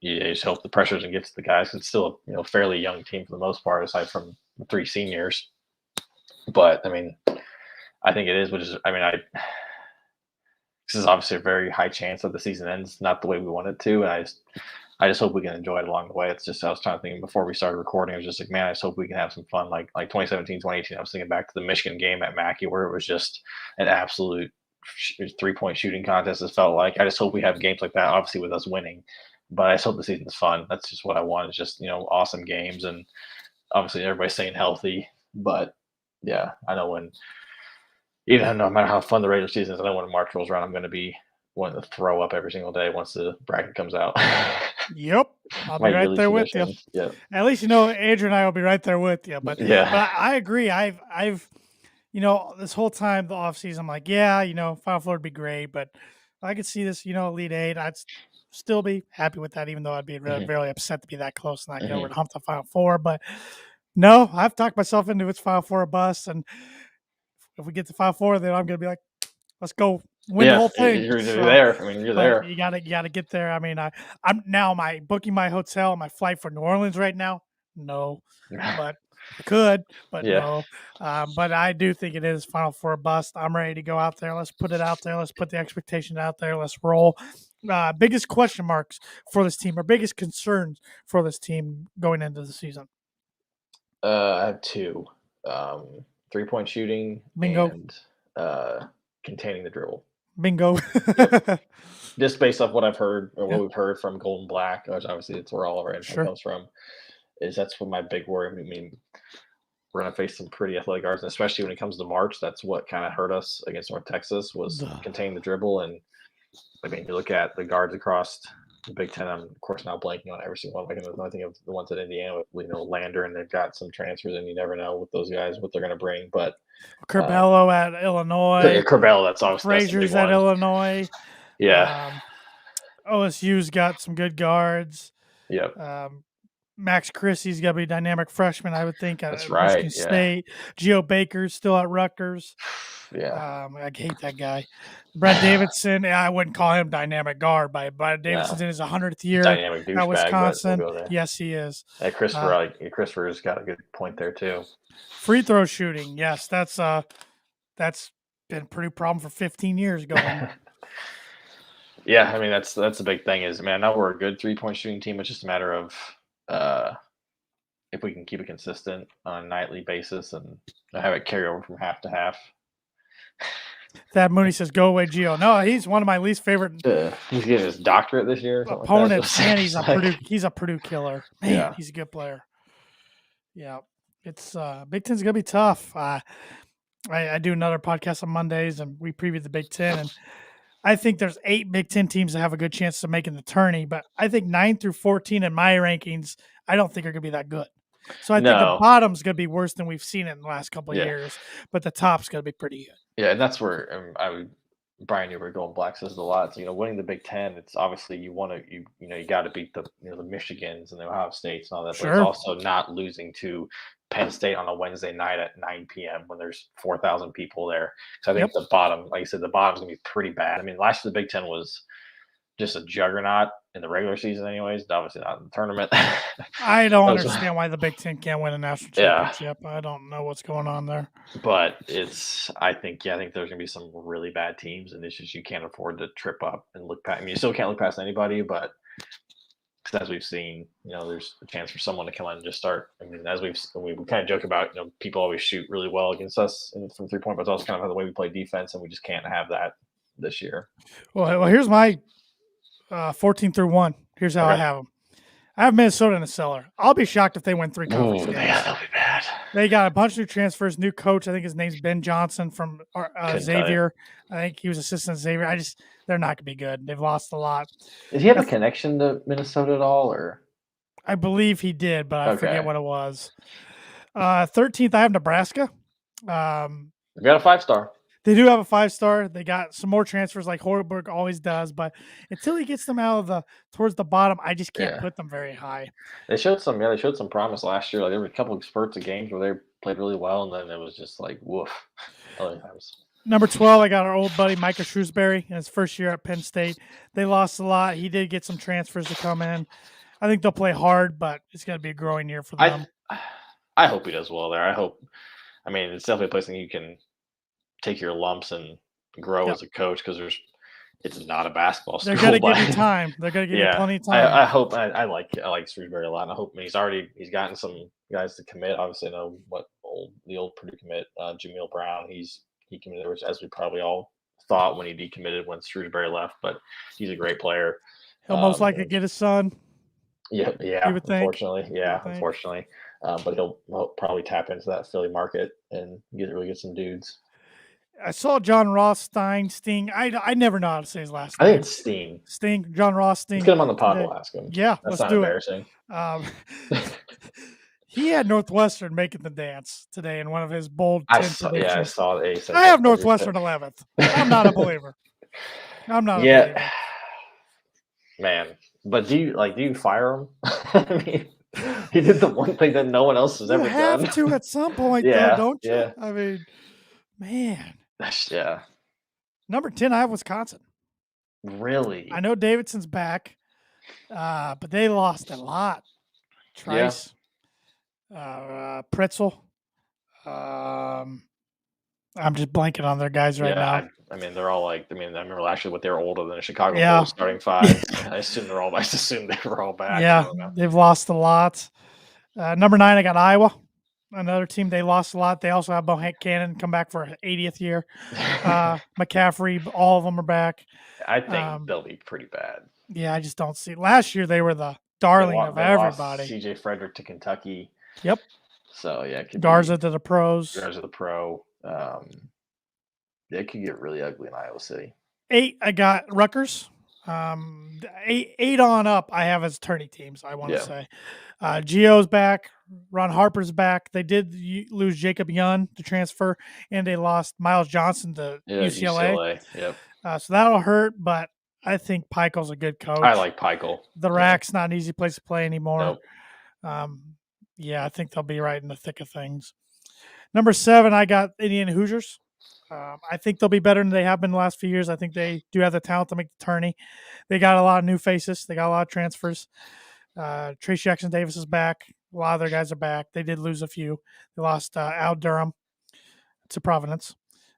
you just hope the pressure doesn't get to the guys. It's still a fairly young team for the most part, aside from the 3 seniors. But I mean, I think it is, which is, I mean, this is obviously a very high chance that the season ends not the way we want it to, and I just hope we can enjoy it along the way. It's just I was trying to think before we started recording. I was just like, man, I just hope we can have some fun. Like 2017, 2018. I was thinking back to the Michigan game at Mackey where it was just an absolute 3-point shooting contest. It felt like. I just hope we have games like that. Obviously, with us winning, but I just hope the season's fun. That's just what I want. It's just awesome games, and obviously everybody's staying healthy. But yeah, I know no matter how fun the regular season is, I know when March rolls around, I'm going to be wanting to throw up every single day once the bracket comes out. Yep, I'll be right there with you. Yeah. At least Andrew and I will be right there with you. But yeah, but I agree. I've this whole time the off season, I'm like, yeah, Final Four would be great, but I could see this, Elite Eight. I'd still be happy with that, even though I'd be really upset to be that close and not get over to hump the Final Four. But no, I've talked myself into it's Final Four or bust, and if we get to Final Four, then I'm gonna be like, let's go win the whole thing. You're there. I mean, you're there. You gotta get there. I mean, I'm now booking my hotel, my flight for New Orleans right now. No, but I could, but no. But I do think it is Final Four bust. I'm ready to go out there. Let's put it out there. Let's put the expectation out there. Let's roll. Biggest question marks for this team, or biggest concerns for this team going into the season? I have 2. 3-point shooting. Bingo. And containing the dribble. Bingo. Yep. Just based off what I've heard, or what we've heard from Golden Black, which obviously it's where all of our info comes from, that's what my big worry. I mean, we're going to face some pretty athletic guards, and especially when it comes to March, that's what kind of hurt us against North Texas was containing the dribble. And I mean, you look at the guards across the Big Ten. I'm of course now blanking on every single one. I think of the ones at Indiana with Lander, and they've got some transfers, and you never know with those guys what they're going to bring. But Curbelo at Illinois. Curbelo, that's obviously Frazier's at Illinois. Yeah. OSU's got some good guards. Yep. Max Christie's got to be a dynamic freshman, I would think, at Michigan State. Geo Baker's still at Rutgers. Yeah. I hate that guy. Brad Davidson, I wouldn't call him dynamic guard, but Brad Davidson's in his 100th year dynamic at Wisconsin. We'll yes, he is. Christopher's got a good point there too. Free throw shooting, yes, that's been a pretty problem for 15 years going. Yeah, I mean that's the big thing is, man, now we're a good 3-point shooting team. It's just a matter of if we can keep it consistent on a nightly basis and have it carry over from half to half. Thad Mooney says, "Go away, Gio." No, he's one of my least favorite. He's getting his doctorate this year. Opponents, man, he's a Purdue killer. Man, he's a good player. Yeah, it's Big Ten's gonna be tough. I do another podcast on Mondays, and we previewed the Big Ten, and I think there's 8 Big Ten teams that have a good chance of making the tourney, but I think 9 through 14 in my rankings, I don't think are gonna be that good. So I think the bottom's gonna be worse than we've seen it in the last couple of years, but the top's gonna be pretty good. Yeah, and that's where Brian Newberg Golden Black says it a lot. So, winning the Big Ten, it's obviously you got to beat the the Michigans and the Ohio States and all that. But it's also not losing to Penn State on a Wednesday night at 9 p.m. when there's 4,000 people there. So I think the bottom, like you said, the bottom's gonna be pretty bad. I mean, last year the Big Ten was just a juggernaut in the regular season, anyways. Obviously not in the tournament. I don't Those- understand why the Big Ten can't win a national Yeah. championship. I don't know what's going on there. But I think there's gonna be some really bad teams, and it's just you can't afford to trip up and look past. I mean, you still can't look past anybody, but as we've seen, there's a chance for someone to come in and just start. I mean, as we kind of joke about, people always shoot really well against us from 3-point, but it's also kind of the way we play defense, and we just can't have that this year. Well, here's my 14 through 1. Here's how I Okay. have them. I have Minnesota in the cellar. I'll be shocked if they win 3 conference games. Yeah, that'll be bad. They got a bunch of new transfers, new coach. I think his name's Ben Johnson from Xavier. I think he was assistant Xavier. They're not going to be good. They've lost a lot. Does he have a connection to Minnesota at all, or? I believe he did, but I forget Okay. what it was. 13th, I have Nebraska. We got a 5-star. They do have a 5-star. They got some more transfers like Horberg always does, but until he gets them out of towards the bottom, I just can't put them very high. They showed some promise last year. Like there were a couple of spurts of games where they played really well, and then it was just like woof. Other times. Number 12, I got our old buddy Micah Shrewsbury in his first year at Penn State. They lost a lot. He did get some transfers to come in. I think they'll play hard, but it's going to be a growing year for them. I hope he does well there. I mean, it's definitely a place that you can take your lumps and grow as a coach because it's not a basketball school. They're going to give you time. They're going to give you plenty of time. I hope I like Shrewsbury a lot. And I hope he's gotten some guys to commit. Obviously, I know the old Purdue commit, Jameel Brown. He committed, which as we probably all thought when he decommitted when Shrewsbury left, but he's a great player. He'll most likely get his son. Yeah. You would think. Unfortunately. But he'll probably tap into that Philly market and get some dudes. I saw John Rothstein, Sting. I never know how to say his last name. I think it's Sting. Sting, John Rothstein. Let's get him on the pod. We'll ask him. Yeah, that's let's not do embarrassing. it. He had Northwestern making the dance today in one of his bold 10 predictions. Yeah, I saw it. I have Northwestern 11th. I'm not a believer. I'm not a believer. Man, but do you fire him? I mean, he did the one thing that no one else has ever done. You have to at some point, though, don't you? Yeah. I mean, man. Yeah. Number 10, I have Wisconsin. Really? I know Davidson's back, but they lost a lot. Trice, Pretzel. I'm just blanking on their guys right now. I mean, they're all I remember last year they were older than a Chicago Bulls starting 5. I assume they were all back. Yeah, they've lost a lot. Number 9, I got Iowa. Another team, they lost a lot. They also have Bohannon come back for an 80th year. McCaffrey, all of them are back. I think they'll be pretty bad. Yeah, I just don't see. Last year, they were the darling of everybody. C.J. Frederick to Kentucky. Yep. So, yeah. Garza to the pros. Garza the pro. It could get really ugly in Iowa City. 8, I got Rutgers. 8 on up, I have as tourney teams, I want to say. Gio's back. Ron Harper's back. They did lose Jacob Young to transfer, and they lost Miles Johnson to UCLA. Yep. So that'll hurt, but I think Pikel's a good coach. I like Pikel. The RAC's not an easy place to play anymore. Nope. I think they'll be right in the thick of things. Number 7, I got Indiana Hoosiers. I think they'll be better than they have been the last few years. I think they do have the talent to make the tourney. They got a lot of new faces. They got a lot of transfers. Trace Jackson Davis is back. A lot of their guys are back. They did lose a few. They lost Al Durham to Providence.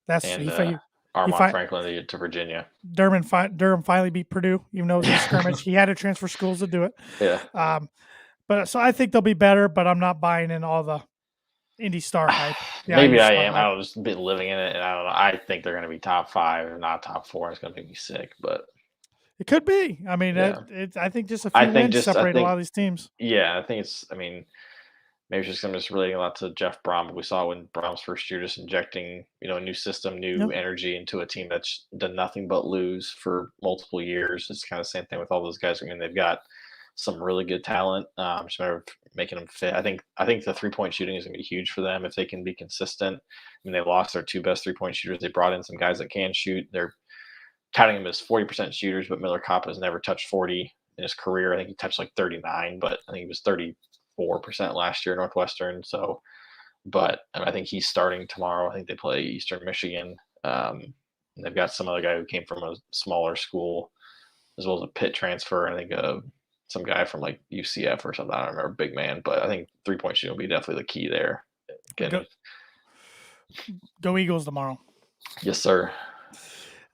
Armand Franklin to Virginia. Durham finally beat Purdue, even though it was a scrimmage. He had to transfer schools to do it. Yeah. But so I think they'll be better, but I'm not buying in all the Indy Star hype. Maybe I am. I was been living in it, and I don't know. I think they're going to be top 5, not top 4. It's going to make me sick, but it could be. I mean, I think just a few wins separate a lot of these teams. Yeah, I think it's. I mean, maybe it's just relating a lot to Jeff Brom. We saw when Brom's first year, just injecting a new system, new energy into a team that's done nothing but lose for multiple years. It's kind of the same thing with all those guys. I mean, they've got some really good talent. Just a matter of making them fit. I think the 3-point shooting is going to be huge for them if they can be consistent. I mean, they lost their 2 best 3-point shooters. They brought in some guys that can shoot. They're counting them as 40% shooters, but Miller Kopp has never touched 40 in his career. I think he touched like 39, but I think he was 34% last year at Northwestern. So, but I think he's starting tomorrow. I think they play Eastern Michigan. And they've got some other guy who came from a smaller school. as well as a Pitt transfer. I think some guy from like UCF or something. I don't remember, big man, but I think 3-point shooting will be definitely the key there. Go Eagles tomorrow. Yes, sir.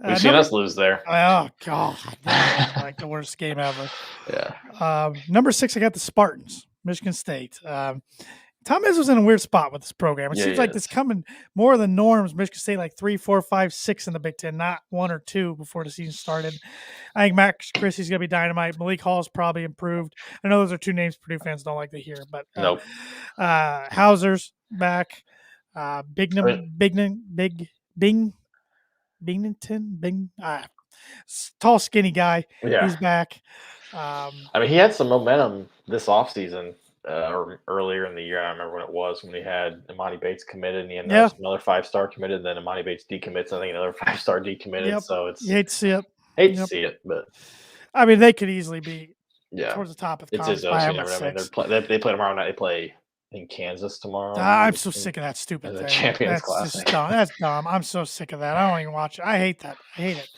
We've seen us lose there. Oh God, that was like the worst game ever. Yeah. Number 6, I got the Spartans, Michigan State. Tom Izzo's in a weird spot with this program. It seems like it's coming more than norms. Michigan State like 3, 4, 5, 6 in the Big Ten, not 1 or 2 before the season started. I think Max Christie's going to be dynamite. Malik Hall's probably improved. I know those are 2 names Purdue fans don't like to hear, but nope. Hauser's back. Binghamton, tall, skinny guy. Yeah. He's back. I mean, he had some momentum this offseason. Or earlier in the year, I don't remember when it was, when he had Imani Bates committed, and he had another 5-star committed, and then Imani Bates decommits, I think another 5-star decommitted. Yep. So it's you hate to see it. To see it, but I mean, they could easily be towards the top of the conference. They play tomorrow night. They play in Kansas tomorrow. I'm so sick of that stupid thing. Champions Classic. That's dumb. I'm so sick of that. I don't even watch it. I hate that. I hate it.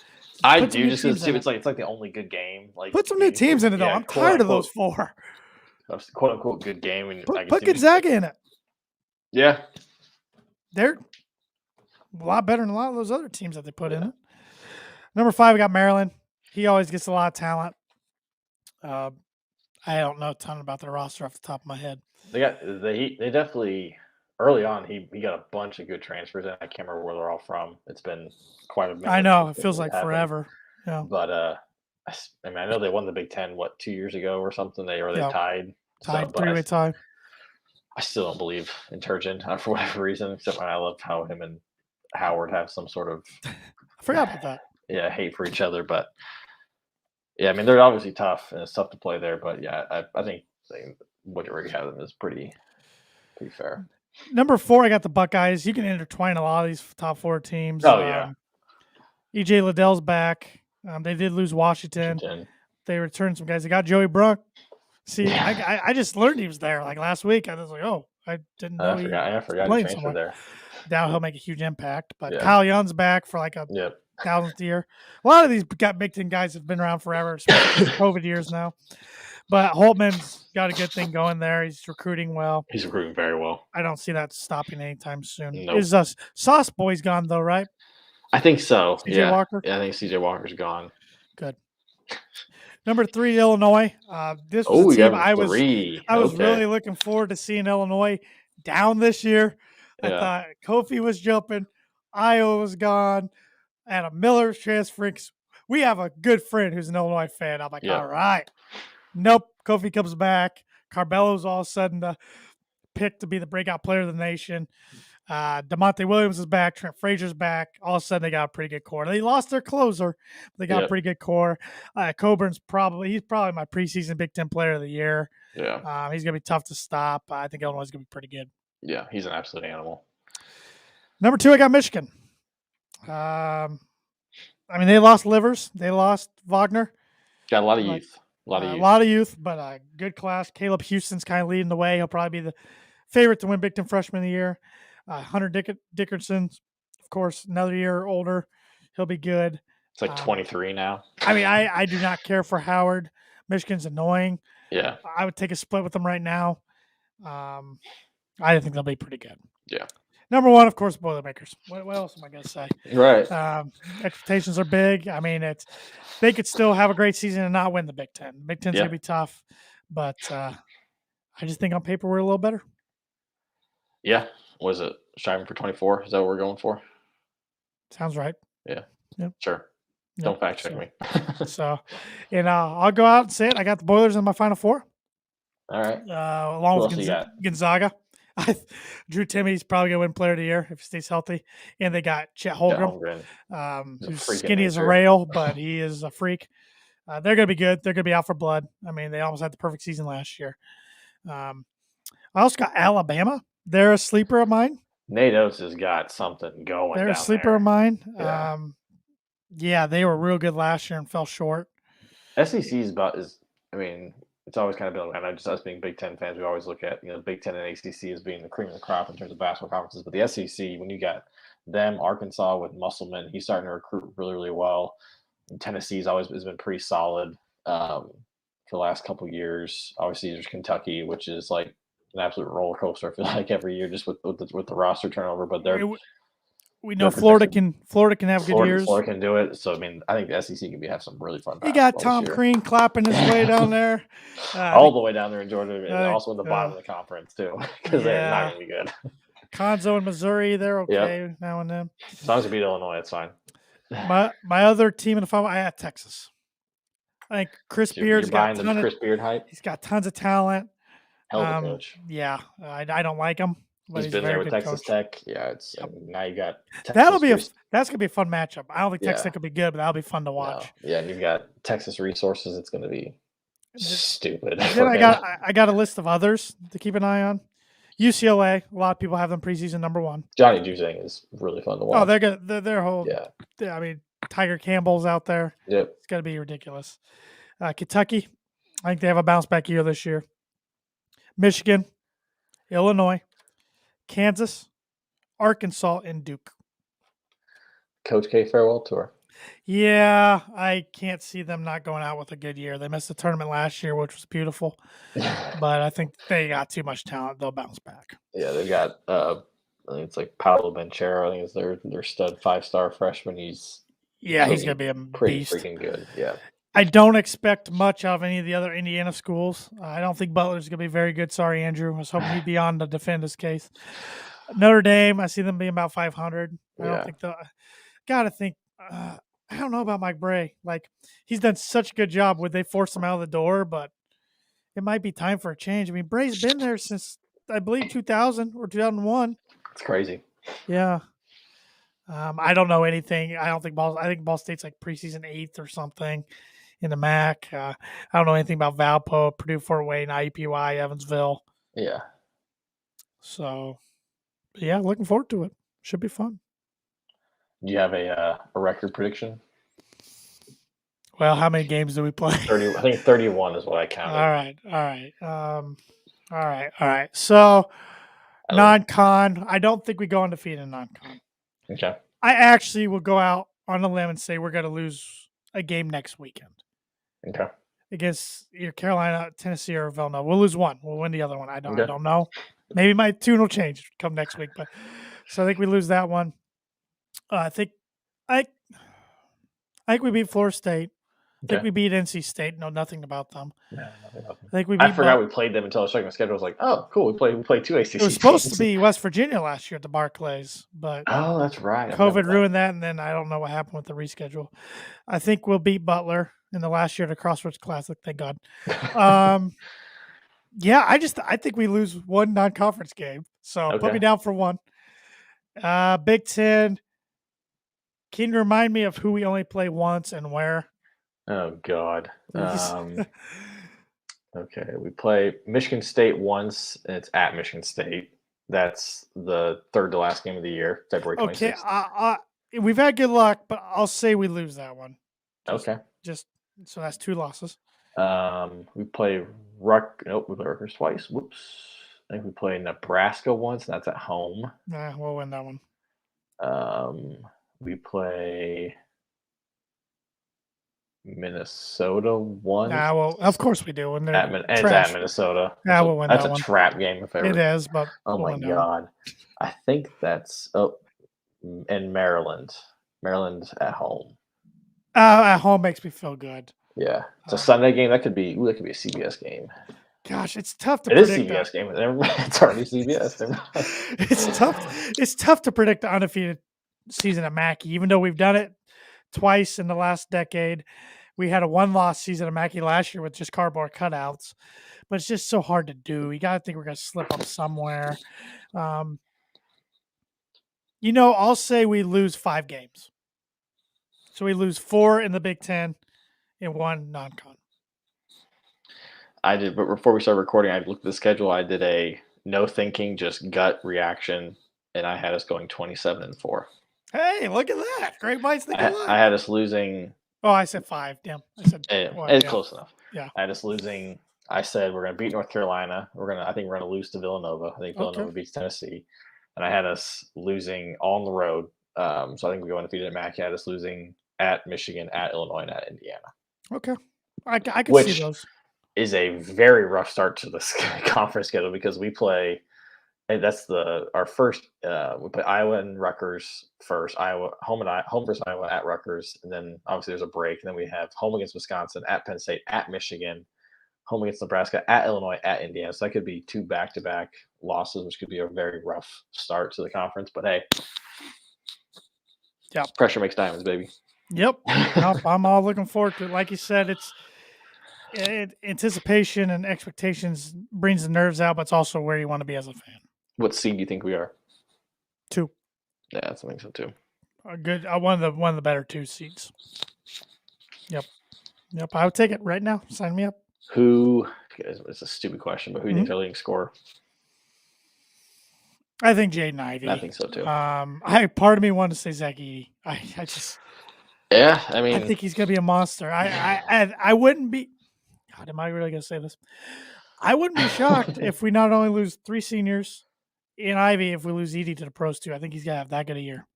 I do just because it's like the only good game. Like put some new teams in it though. I'm tired of those 4. Quote unquote good game. And put Gonzaga in it. Yeah, they're a lot better than a lot of those other teams that they put in it. Number 5, we got Maryland. He always gets a lot of talent. I don't know a ton about their roster off the top of my head. They definitely early on. He got a bunch of good transfers, and I can't remember where they're all from. It's been quite a minute. I know it feels like forever. Yeah, but I mean, I know they won the Big Ten 2 years ago or something. They tied. Tied 3-way tie. I still don't believe in Turgeon for whatever reason. Except I love how him and Howard have some sort of I forgot about that. Yeah, hate for each other, but yeah, I mean they're obviously tough and it's tough to play there. But yeah, I think whatever you have them is pretty fair. Number 4, I got the Buckeyes. You can intertwine a lot of these top 4 teams. Oh yeah. EJ Liddell's back. They did lose Washington. They returned some guys. They got Joey Brunk. See, I just learned he was there like last week. I was like, oh, I didn't know. I forgot he transferred there. Now he'll make a huge impact. But Kyle Young's back for like a 1,000th year. A lot of these Big Ten guys have been around forever, especially COVID years now. But Holtman's got a good thing going there. He's recruiting well. He's recruiting very well. I don't see that stopping anytime soon. Nope. Is Sauce Boy's gone though, right? I think so. CJ Walker? Yeah, I think CJ Walker's gone. Good. Number 3, Illinois. This was a team I was really looking forward to seeing Illinois down this year. I thought Kofi was jumping, Iowa was gone, Adam Miller's transferring. We have a good friend who's an Illinois fan. I'm like, all right. Nope. Kofi comes back. Carbelo's all of a sudden picked to be the breakout player of the nation. DeMonte Williams is back. Trent Frazier's back. All of a sudden, they got a pretty good core. They lost their closer, but they got a pretty good core. Coburn's probably my preseason Big Ten player of the year. Yeah. He's going to be tough to stop. I think Illinois is going to be pretty good. Yeah, he's an absolute animal. Number 2, I got Michigan. I mean, they lost Livers. They lost Wagner. Got a lot of youth. A lot of youth, but good class. Caleb Houston's kind of leading the way. He'll probably be the favorite to win Big Ten Freshman of the Year. Hunter Dickerson, of course, another year older. He'll be good. It's like 23 now. I mean, I do not care for Howard. Michigan's annoying. Yeah. I would take a split with them right now. I think they'll be pretty good. Yeah. Number 1, of course, Boilermakers. What else am I going to say? Right. Expectations are big. I mean, they could still have a great season and not win the Big Ten. Big Ten's going to be tough, but I just think on paper we're a little better. Yeah. Was it striving for 24? Is that what we're going for? Sounds right. Yeah. Yep. Sure. Don't fact check me. So, and I'll go out and say it. I got the Boilers in my Final 4. All right. Along with Gonzaga. Drew Timmy's probably going to win Player of the Year if he stays healthy. And they got Chet Holmgren, who's skinny as a rail, but he is a freak. They're going to be good. They're going to be out for blood. I mean, they almost had the perfect season last year. I also got Alabama. They're a sleeper of mine. Nate Oates has got something going. They're a sleeper of mine. Yeah. They were real good last year and fell short. SEC's I mean, it's always kind of been, and just us being Big Ten fans, we always look at Big Ten and ACC as being the cream of the crop in terms of basketball conferences. But the SEC, when you got them, Arkansas with Musselman, he's starting to recruit really, really well. Tennessee's always has been pretty solid for the last couple of years. Obviously, there's Kentucky, which is like an absolute roller coaster. I feel like every year just with the roster turnover, but We know they're Florida projected. can have good years. Florida can do it. So I mean, I think the SEC can have some really fun You got basketball this Tom year. Crean clapping his way down there. All the way down there in Georgia, and also in the bottom of the conference too, because they're not going to be good. Conzo and Missouri, they're okay Yep. now and then. As long as we beat Illinois, it's fine. My other team in the final, I had Texas. I think Chris Beard's got the Chris Beard hype. He's got tons of talent. Hell of a coach. Yeah, I don't like him. But he's been there with Texas coach. Tech. Yeah, now you got Texas. That's gonna be a fun matchup. I don't think Texas Tech will be good, but that'll be fun to watch. No. Yeah, and you've got Texas resources. It's gonna be stupid. Then I got a list of others to keep an eye on. UCLA. A lot of people have them preseason number 1. Johnny Juzang is really fun to watch. Oh, they're good. Their whole. Yeah. I mean, Tiger Campbell's out there. Yep. It's gonna be ridiculous. Kentucky. I think they have a bounce back year this year. Michigan, Illinois, Kansas, Arkansas, and Duke. Coach K farewell tour. Yeah, I can't see them not going out with a good year. They missed the tournament last year, which was beautiful. But I think they got too much talent. They'll bounce back. Yeah, they've got I think it's like Paolo Banchero. I think it's their stud 5-star freshman. He's gonna be a pretty beast. Freaking good. Yeah. I don't expect much of any of the other Indiana schools. I don't think Butler's going to be very good. Sorry, Andrew. I was hoping he'd be on to defend his case. Notre Dame, I see them being about 500. I don't think got to think. I don't know about Mike Bray. Like, he's done such a good job. Would they force him out of the door? But it might be time for a change. I mean, Bray's been there since, I believe, 2000 or 2001. It's crazy. Yeah. I don't know anything. I think Ball State's like preseason 8th or something in the MAC. I don't know anything about Valpo, Purdue, Fort Wayne, IUPUI, Evansville. Yeah. So, yeah, looking forward to it. Should be fun. Do you have a record prediction? Well, how many games do we play? 30. I think 31 is what I counted. All right. So, non-con. I don't think we go undefeated in non-con. Okay. I actually will go out on a limb and say we're going to lose a game next weekend. Okay. Against either Carolina, Tennessee, or Villanova. We'll lose one. We'll win the other one. I don't know. Maybe my tune will change come next week. But so I think we lose that one. I think we beat Florida State. I think we beat NC State. Know nothing about them. No, nothing. I think we beat. I forgot we played them until I was checking my schedule. I was like, oh, cool. We played 2 ACC. It was supposed to be West Virginia last year at the Barclays, but that's right. COVID ruined that, and then I don't know what happened with the reschedule. I think we'll beat Butler in the last year at the Crossroads Classic. Thank God. I think we lose one non-conference game. So put me down for one. Big Ten. Can you remind me of who we only play once and where? Oh, God. Okay, we play Michigan State once, and it's at Michigan State. That's the third to last game of the year, February 26th. Okay, we've had good luck, but I'll say we lose that one. So that's 2 losses. We play Rutgers twice. Whoops. I think we play Nebraska once, and that's at home. Nah, we'll win that one. We play Minnesota once. Well, of course we do. It's at Minnesota. Yeah, we'll win that one. That's a trap game if ever. It is, but oh my God, I think that's in Maryland. Maryland at home. At home makes me feel good. Yeah, it's a Sunday game. That could be a CBS game. Gosh, it's tough to predict. It is CBS game. It's already CBS. It's tough. It's tough to predict the undefeated season at Mackey, even though we've done it twice in the last decade. We had a 1-loss season at Mackey last year with just cardboard cutouts, but it's just so hard to do. You got to think we're going to slip up somewhere. I'll say we lose 5 games. So we lose 4 in the Big Ten and 1 non-con. I did, but before we started recording, I looked at the schedule. I did a no thinking, just gut reaction, and I had us going 27-4. Hey, look at that! Great minds think alike. I had us losing. Oh, I said 5. Damn, I said. It's close enough. Yeah, I had us losing. I said we're going to beat North Carolina. I think we're going to lose to Villanova. I think Villanova beats Tennessee, and I had us losing all on the road. So I think we go undefeated at Mackey. I had us losing at Michigan, at Illinois, and at Indiana. Okay. I can see Which those. is a very rough start to this conference schedule because we play. And that's our first. We play Iowa and Rutgers first. Iowa home versus Iowa at Rutgers, and then obviously there's a break. And then we have home against Wisconsin, at Penn State, at Michigan, home against Nebraska, at Illinois, at Indiana. So that could be 2 back-to-back losses, which could be a very rough start to the conference. But hey, Yeah, pressure makes diamonds, baby. Yep. Nope, I'm all looking forward to it. Like you said, it's anticipation and expectations brings the nerves out, but it's also where you want to be as a fan. What seed do you think we are? 2. Yeah, I think so too. A good, one of the better 2 seeds. Yep. I would take it right now. Sign me up. Who? It's a stupid question, but who do you think our leading scorer? I think Jaden Ivey. I think so too. Part of me wanted to say Zach Edey. I just. Yeah, I mean, I think he's gonna be a monster. I wouldn't be. God, am I really gonna say this? I wouldn't be shocked if we not only lose 3 seniors in Ivy, if we lose Edey to the pros too. I think he's gonna have that good a year.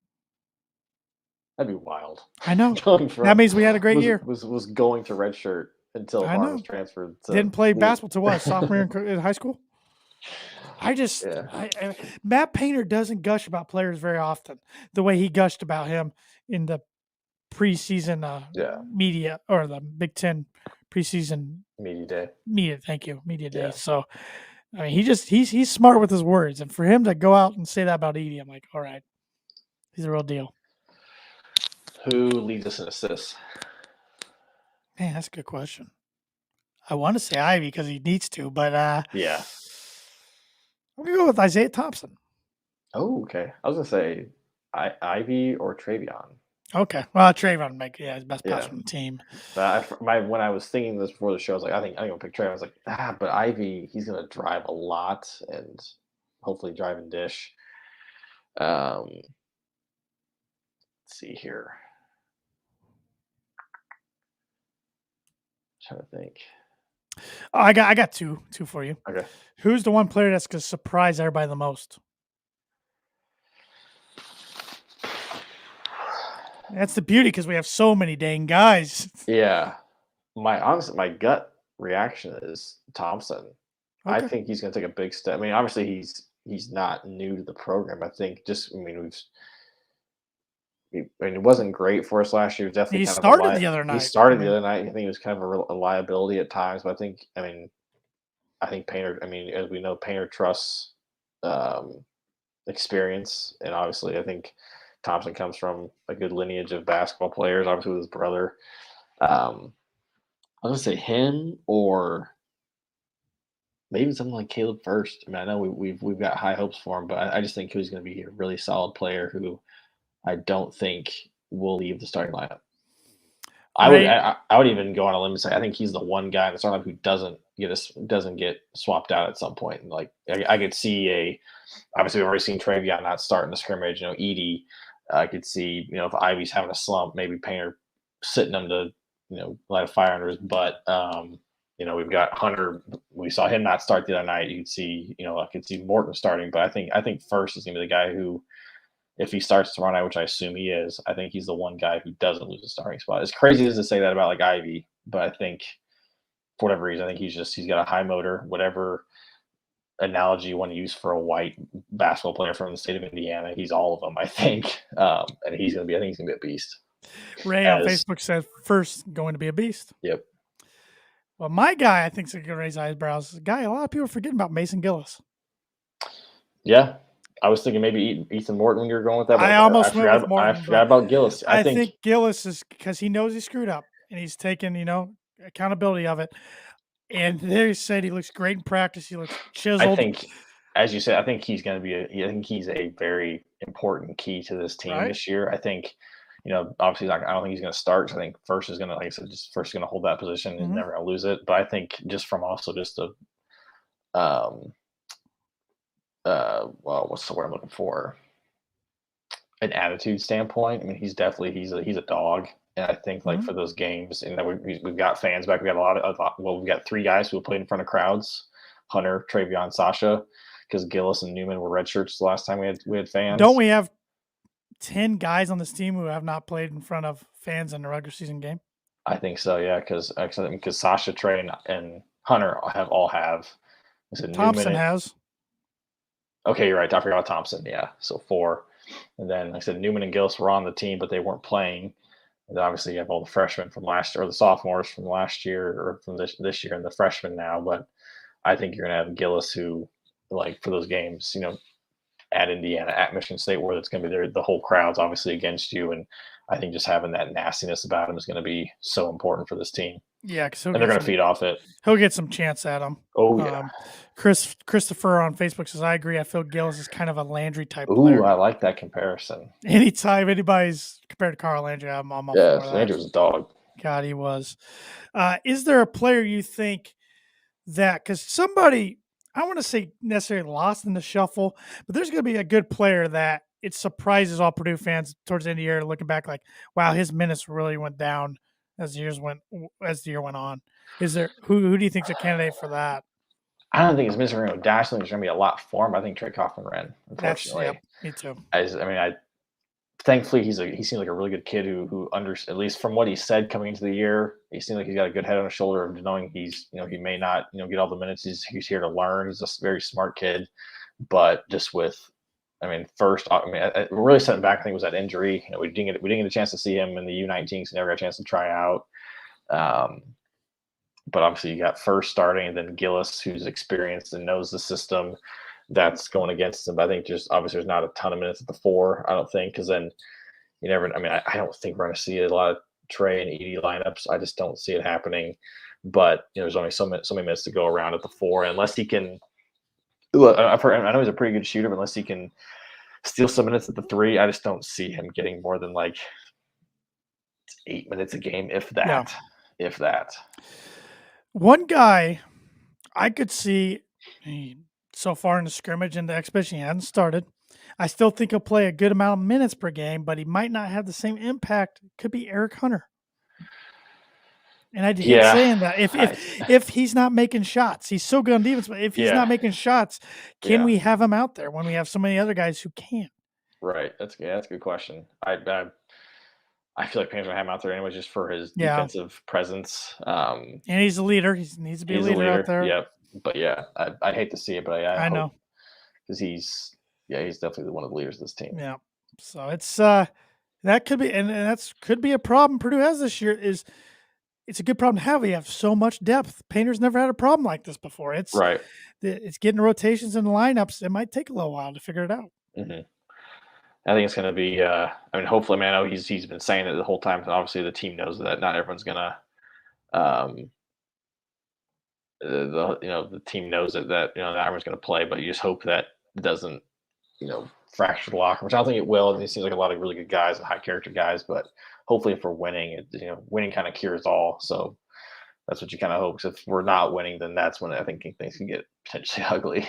That'd be wild. I know. That means we had a great year. Was going to redshirt until Barnes was transferred. Didn't play basketball till what? Sophomore in high school. Matt Painter doesn't gush about players very often the way he gushed about him in the preseason media or the Big Ten preseason media day. Media day. So, I mean, he's smart with his words, and for him to go out and say that about Edey, I'm like, all right, he's a real deal. Who leads us in assists? Man, that's a good question. I want to say Ivy because he needs to, but yeah, I'm gonna go with Isaiah Thompson. Oh, okay. I was gonna say Ivy or Travion. Okay, well, Travion his best pass on the team. When I was thinking this before the show, I was like, I think I'm gonna pick Travion. I was like, but Ivy, he's gonna drive a lot and hopefully drive and dish. Let's see here. I'm trying to think. Oh, I got two for you. Okay. Who's the one player that's gonna surprise everybody the most? That's the beauty because we have so many dang guys. Yeah. My gut reaction is Thompson. Okay. I think he's going to take a big step. I mean, obviously he's not new to the program. I think it wasn't great for us last year. It was definitely he started the other night. He started the other night. I think he was kind of a liability at times, but I think Painter. I mean, as we know, Painter trusts experience, and obviously, I think Thompson comes from a good lineage of basketball players. Obviously, with his brother. I was gonna say him or maybe something like Caleb First. I mean, I know we've got high hopes for him, but I just think he's going to be a really solid player who I don't think will leave the starting lineup. I would even go on a limb and say I think he's the one guy in the starting lineup who doesn't get swapped out at some point. And like I could see obviously we've already seen Travion not starting the scrimmage. Edey, I could see if Ivy's having a slump, maybe Painter sitting him to light a fire under his butt. We've got Hunter. We saw him not start the other night. You could see I could see Morton starting, but I think First is going to be the guy who, if he starts tomorrow night, which I assume he is, I think he's the one guy who doesn't lose a starting spot. As crazy as to say that about like Ivy, but I think for whatever reason, I think he's got a high motor, whatever analogy you want to use for a white basketball player from the state of Indiana. He's all of them, I think. And I think he's going to be a beast. Ray on Facebook said First going to be a beast. Yep. Well, my guy, I think, is going to raise eyebrows. A guy, a lot of people are forgetting about Mason Gillis. Yeah. I was thinking maybe Ethan Morton when you were going with that. I almost went with Morton. I forgot about Gillis. I think Gillis is because he knows he screwed up and he's taken, accountability of it. And they said he looks great in practice. He looks chiseled. I think, as you said, I think he's going to be I think he's a very important key to this team this year. I think, obviously, I don't think he's going to start. So I think First is going to, like I said, First is going to hold that position and never going to lose it. But I think just from also just what's the word I'm looking for? An attitude standpoint. I mean, he's a dog, and I think for those games, we've got fans back. We got we've got 3 guys who played in front of crowds: Hunter, Travion, Sasha, because Gillis and Newman were red shirts the last time we had fans. Don't we have 10 guys on this team who have not played in front of fans in a regular season game? I think so, yeah, because Sasha, Trey, and Hunter have. I said Thompson Newman. has. Okay, you're right. I forgot about Thompson. Yeah, so 4. And then, like I said, Newman and Gillis were on the team, but they weren't playing. And obviously, you have all the freshmen from last year, or the sophomores from last year, or from this year, and the freshmen now. But I think you're going to have Gillis, who, like, for those games, at Indiana, at Michigan State, where it's going to be there, the whole crowd's obviously against you. And I think just having that nastiness about him is going to be so important for this team. Yeah, because And they're going to feed off it. He'll get some chance at him. Oh, yeah. Christopher on Facebook says, I agree. I feel Gillis is kind of a Landry type Ooh, player. I like that comparison. Anytime anybody's compared to Carl Landry, I'm all for that. Landry was a dog. God, he was. Is there a player you think that, because somebody, I want to say necessarily lost in the shuffle, but there's going to be a good player that it surprises all Purdue fans towards the end of the year, looking back like, wow, his minutes really went down as the year went on. Is there who do you think is a candidate for that? I don't think his minutes are going to go down. I think there's going to be a lot for him. I think Trey Kaufman-Renn, unfortunately. Me too. Thankfully, he seems like a really good kid who at least from what he said coming into the year, he seemed like he's got a good head on his shoulder of knowing he may not, get all the minutes. He's here to learn. He's a very smart kid, but just first, really setting back, I think, was that injury. We didn't get a chance to see him in the U19s. Never got a chance to try out. But obviously, you got first starting, and then Gillis, who's experienced and knows the system. That's going against him. But I think just obviously there's not a ton of minutes at the 4. I don't think, because then you never. I don't think we're going to see a lot of Trey and Edie lineups. I just don't see it happening. But there's only so many minutes to go around at the 4, unless he can. Look, I know he's a pretty good shooter, but unless he can steal some minutes at the 3, I just don't see him getting more than like 8 minutes a game, if that. Yeah. If that. One guy I could see so far in the scrimmage and the exhibition, he hasn't started. I still think he'll play a good amount of minutes per game, but he might not have the same impact. Could be Eric Hunter. And I hate saying that. If he's not making shots, he's so good on defense, but if he's not making shots, can we have him out there when we have so many other guys who can? Right. That's a good question. I feel like Payne's going to have him out there anyway, just for his defensive presence. And he's a leader. He needs to be a leader out there. Yep. But I hate to see it, but I know, because he's definitely one of the leaders of this team. Yeah. So it's that could be, and that's could be a problem Purdue has this year. It's a good problem to have. We have so much depth. Painter's never had a problem like this before. It's right. It's getting rotations and lineups. It might take a little while to figure it out. Mm-hmm. I think it's going to be. Hopefully, man. I know he's been saying it the whole time. And obviously, the team knows that not everyone's going to. The team knows that not everyone's going to play, but you just hope that it doesn't, fracture the locker room, which I don't think it will. It seems like a lot of really good guys and high character guys, but hopefully, if we're winning, winning kind of cures all. So that's what you kind of hope. Because if we're not winning, then that's when I think things can get potentially ugly.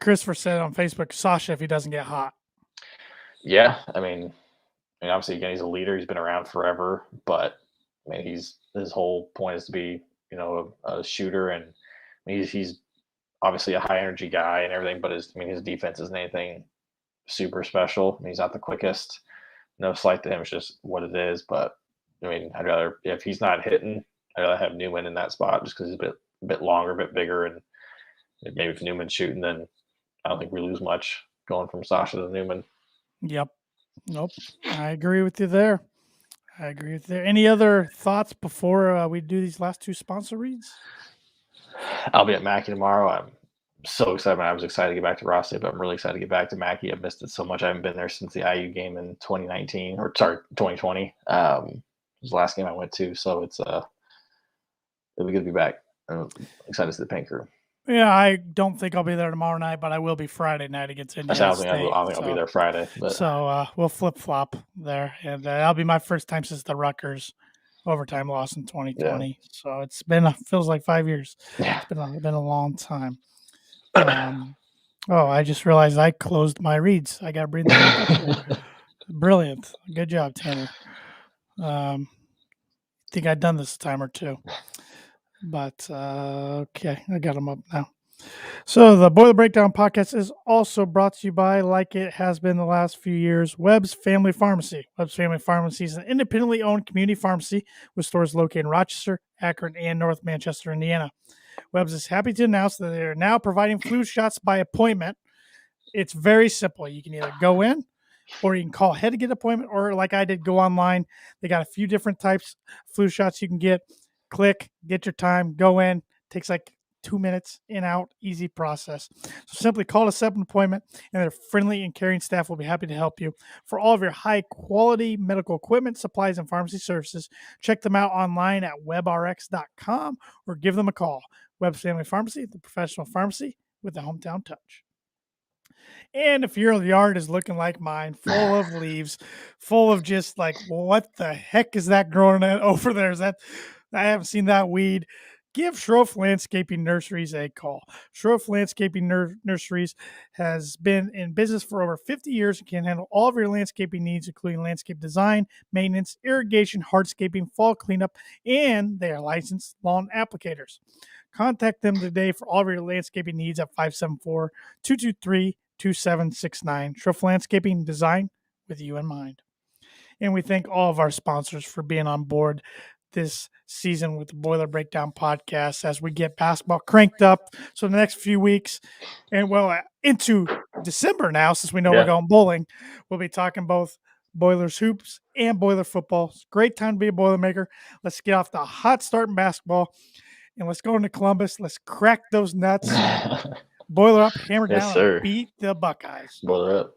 Christopher said on Facebook, Sasha, if he doesn't get hot. Yeah, obviously, again, he's a leader. He's been around forever, but his whole point is to be, a shooter, and he's obviously a high energy guy and everything. But his defense isn't anything super special. He's not the quickest. No slight to him. It's just what it is. But I'd rather, if he's not hitting, I'd rather have Newman in that spot just because he's a bit longer, a bit bigger, and maybe if Newman's shooting, then I don't think we lose much going from Sasha to Newman. Yep. Nope. I agree with you there. Any other thoughts before we do these last 2 sponsor reads? I'll be at Mackey tomorrow. I'm so excited. I was excited to get back to Rossi, but I'm really excited to get back to Mackey. I've missed it so much. I haven't been there since the IU game in 2020. It was the last game I went to, so it'll be good to be back. I'm excited to see the Penn crew. Yeah, I don't think I'll be there tomorrow night, but I will be Friday night against Indiana State. I think I'll be there Friday. But. So we'll flip-flop there, and that'll be my first time since the Rutgers overtime loss in 2020. Yeah. So it's feels like 5 years. Yeah. It's been a long time. I just realized I closed my reads. I got to bring that up. Brilliant. Good job, Tanner. Think I'd done this a time or two. But, okay, I got them up now. So the Boiler Breakdown podcast is also brought to you by, like it has been the last few years, Webb's Family Pharmacy. Webb's Family Pharmacy is an independently owned community pharmacy with stores located in Rochester, Akron, and North Manchester, Indiana. Webb's is happy to announce that they are now providing flu shots by appointment. It's very simple. You can either go in or you can call ahead to get an appointment, or like I did, go online. They got a few different types of flu shots you can get. Click, get your time, go in. Takes like 2 minutes, in, out, easy process. So simply call to set up an appointment, and their friendly and caring staff will be happy to help you. For all of your high quality medical equipment, supplies, and pharmacy services, check them out online at webrx.com or give them a call. Webb's Family Pharmacy, the professional pharmacy with the hometown touch. And if your yard is looking like mine, full of leaves, full of just like, what the heck is that growing over there? Is that, I haven't seen that weed. Give Schroff Landscaping Nurseries a call. Schroff Landscaping Nurseries has been in business for over 50 years and can handle all of your landscaping needs, including landscape design, maintenance, irrigation, hardscaping, fall cleanup, and they are licensed lawn applicators. Contact them today for all of your landscaping needs at 574-223-2769. Schroff Landscaping, design with you in mind. And we thank all of our sponsors for being on board this season with the Boiler Breakdown podcast as we get basketball cranked up. So the next few weeks, and well, into December now, since we know we're going bowling, we'll be talking both Boilers hoops and Boiler football. It's a great time to be a Boilermaker. Let's get off the hot start in basketball, and let's go into Columbus. Let's crack those nuts. Boiler up, hammer down, and beat the Buckeyes. Boiler up.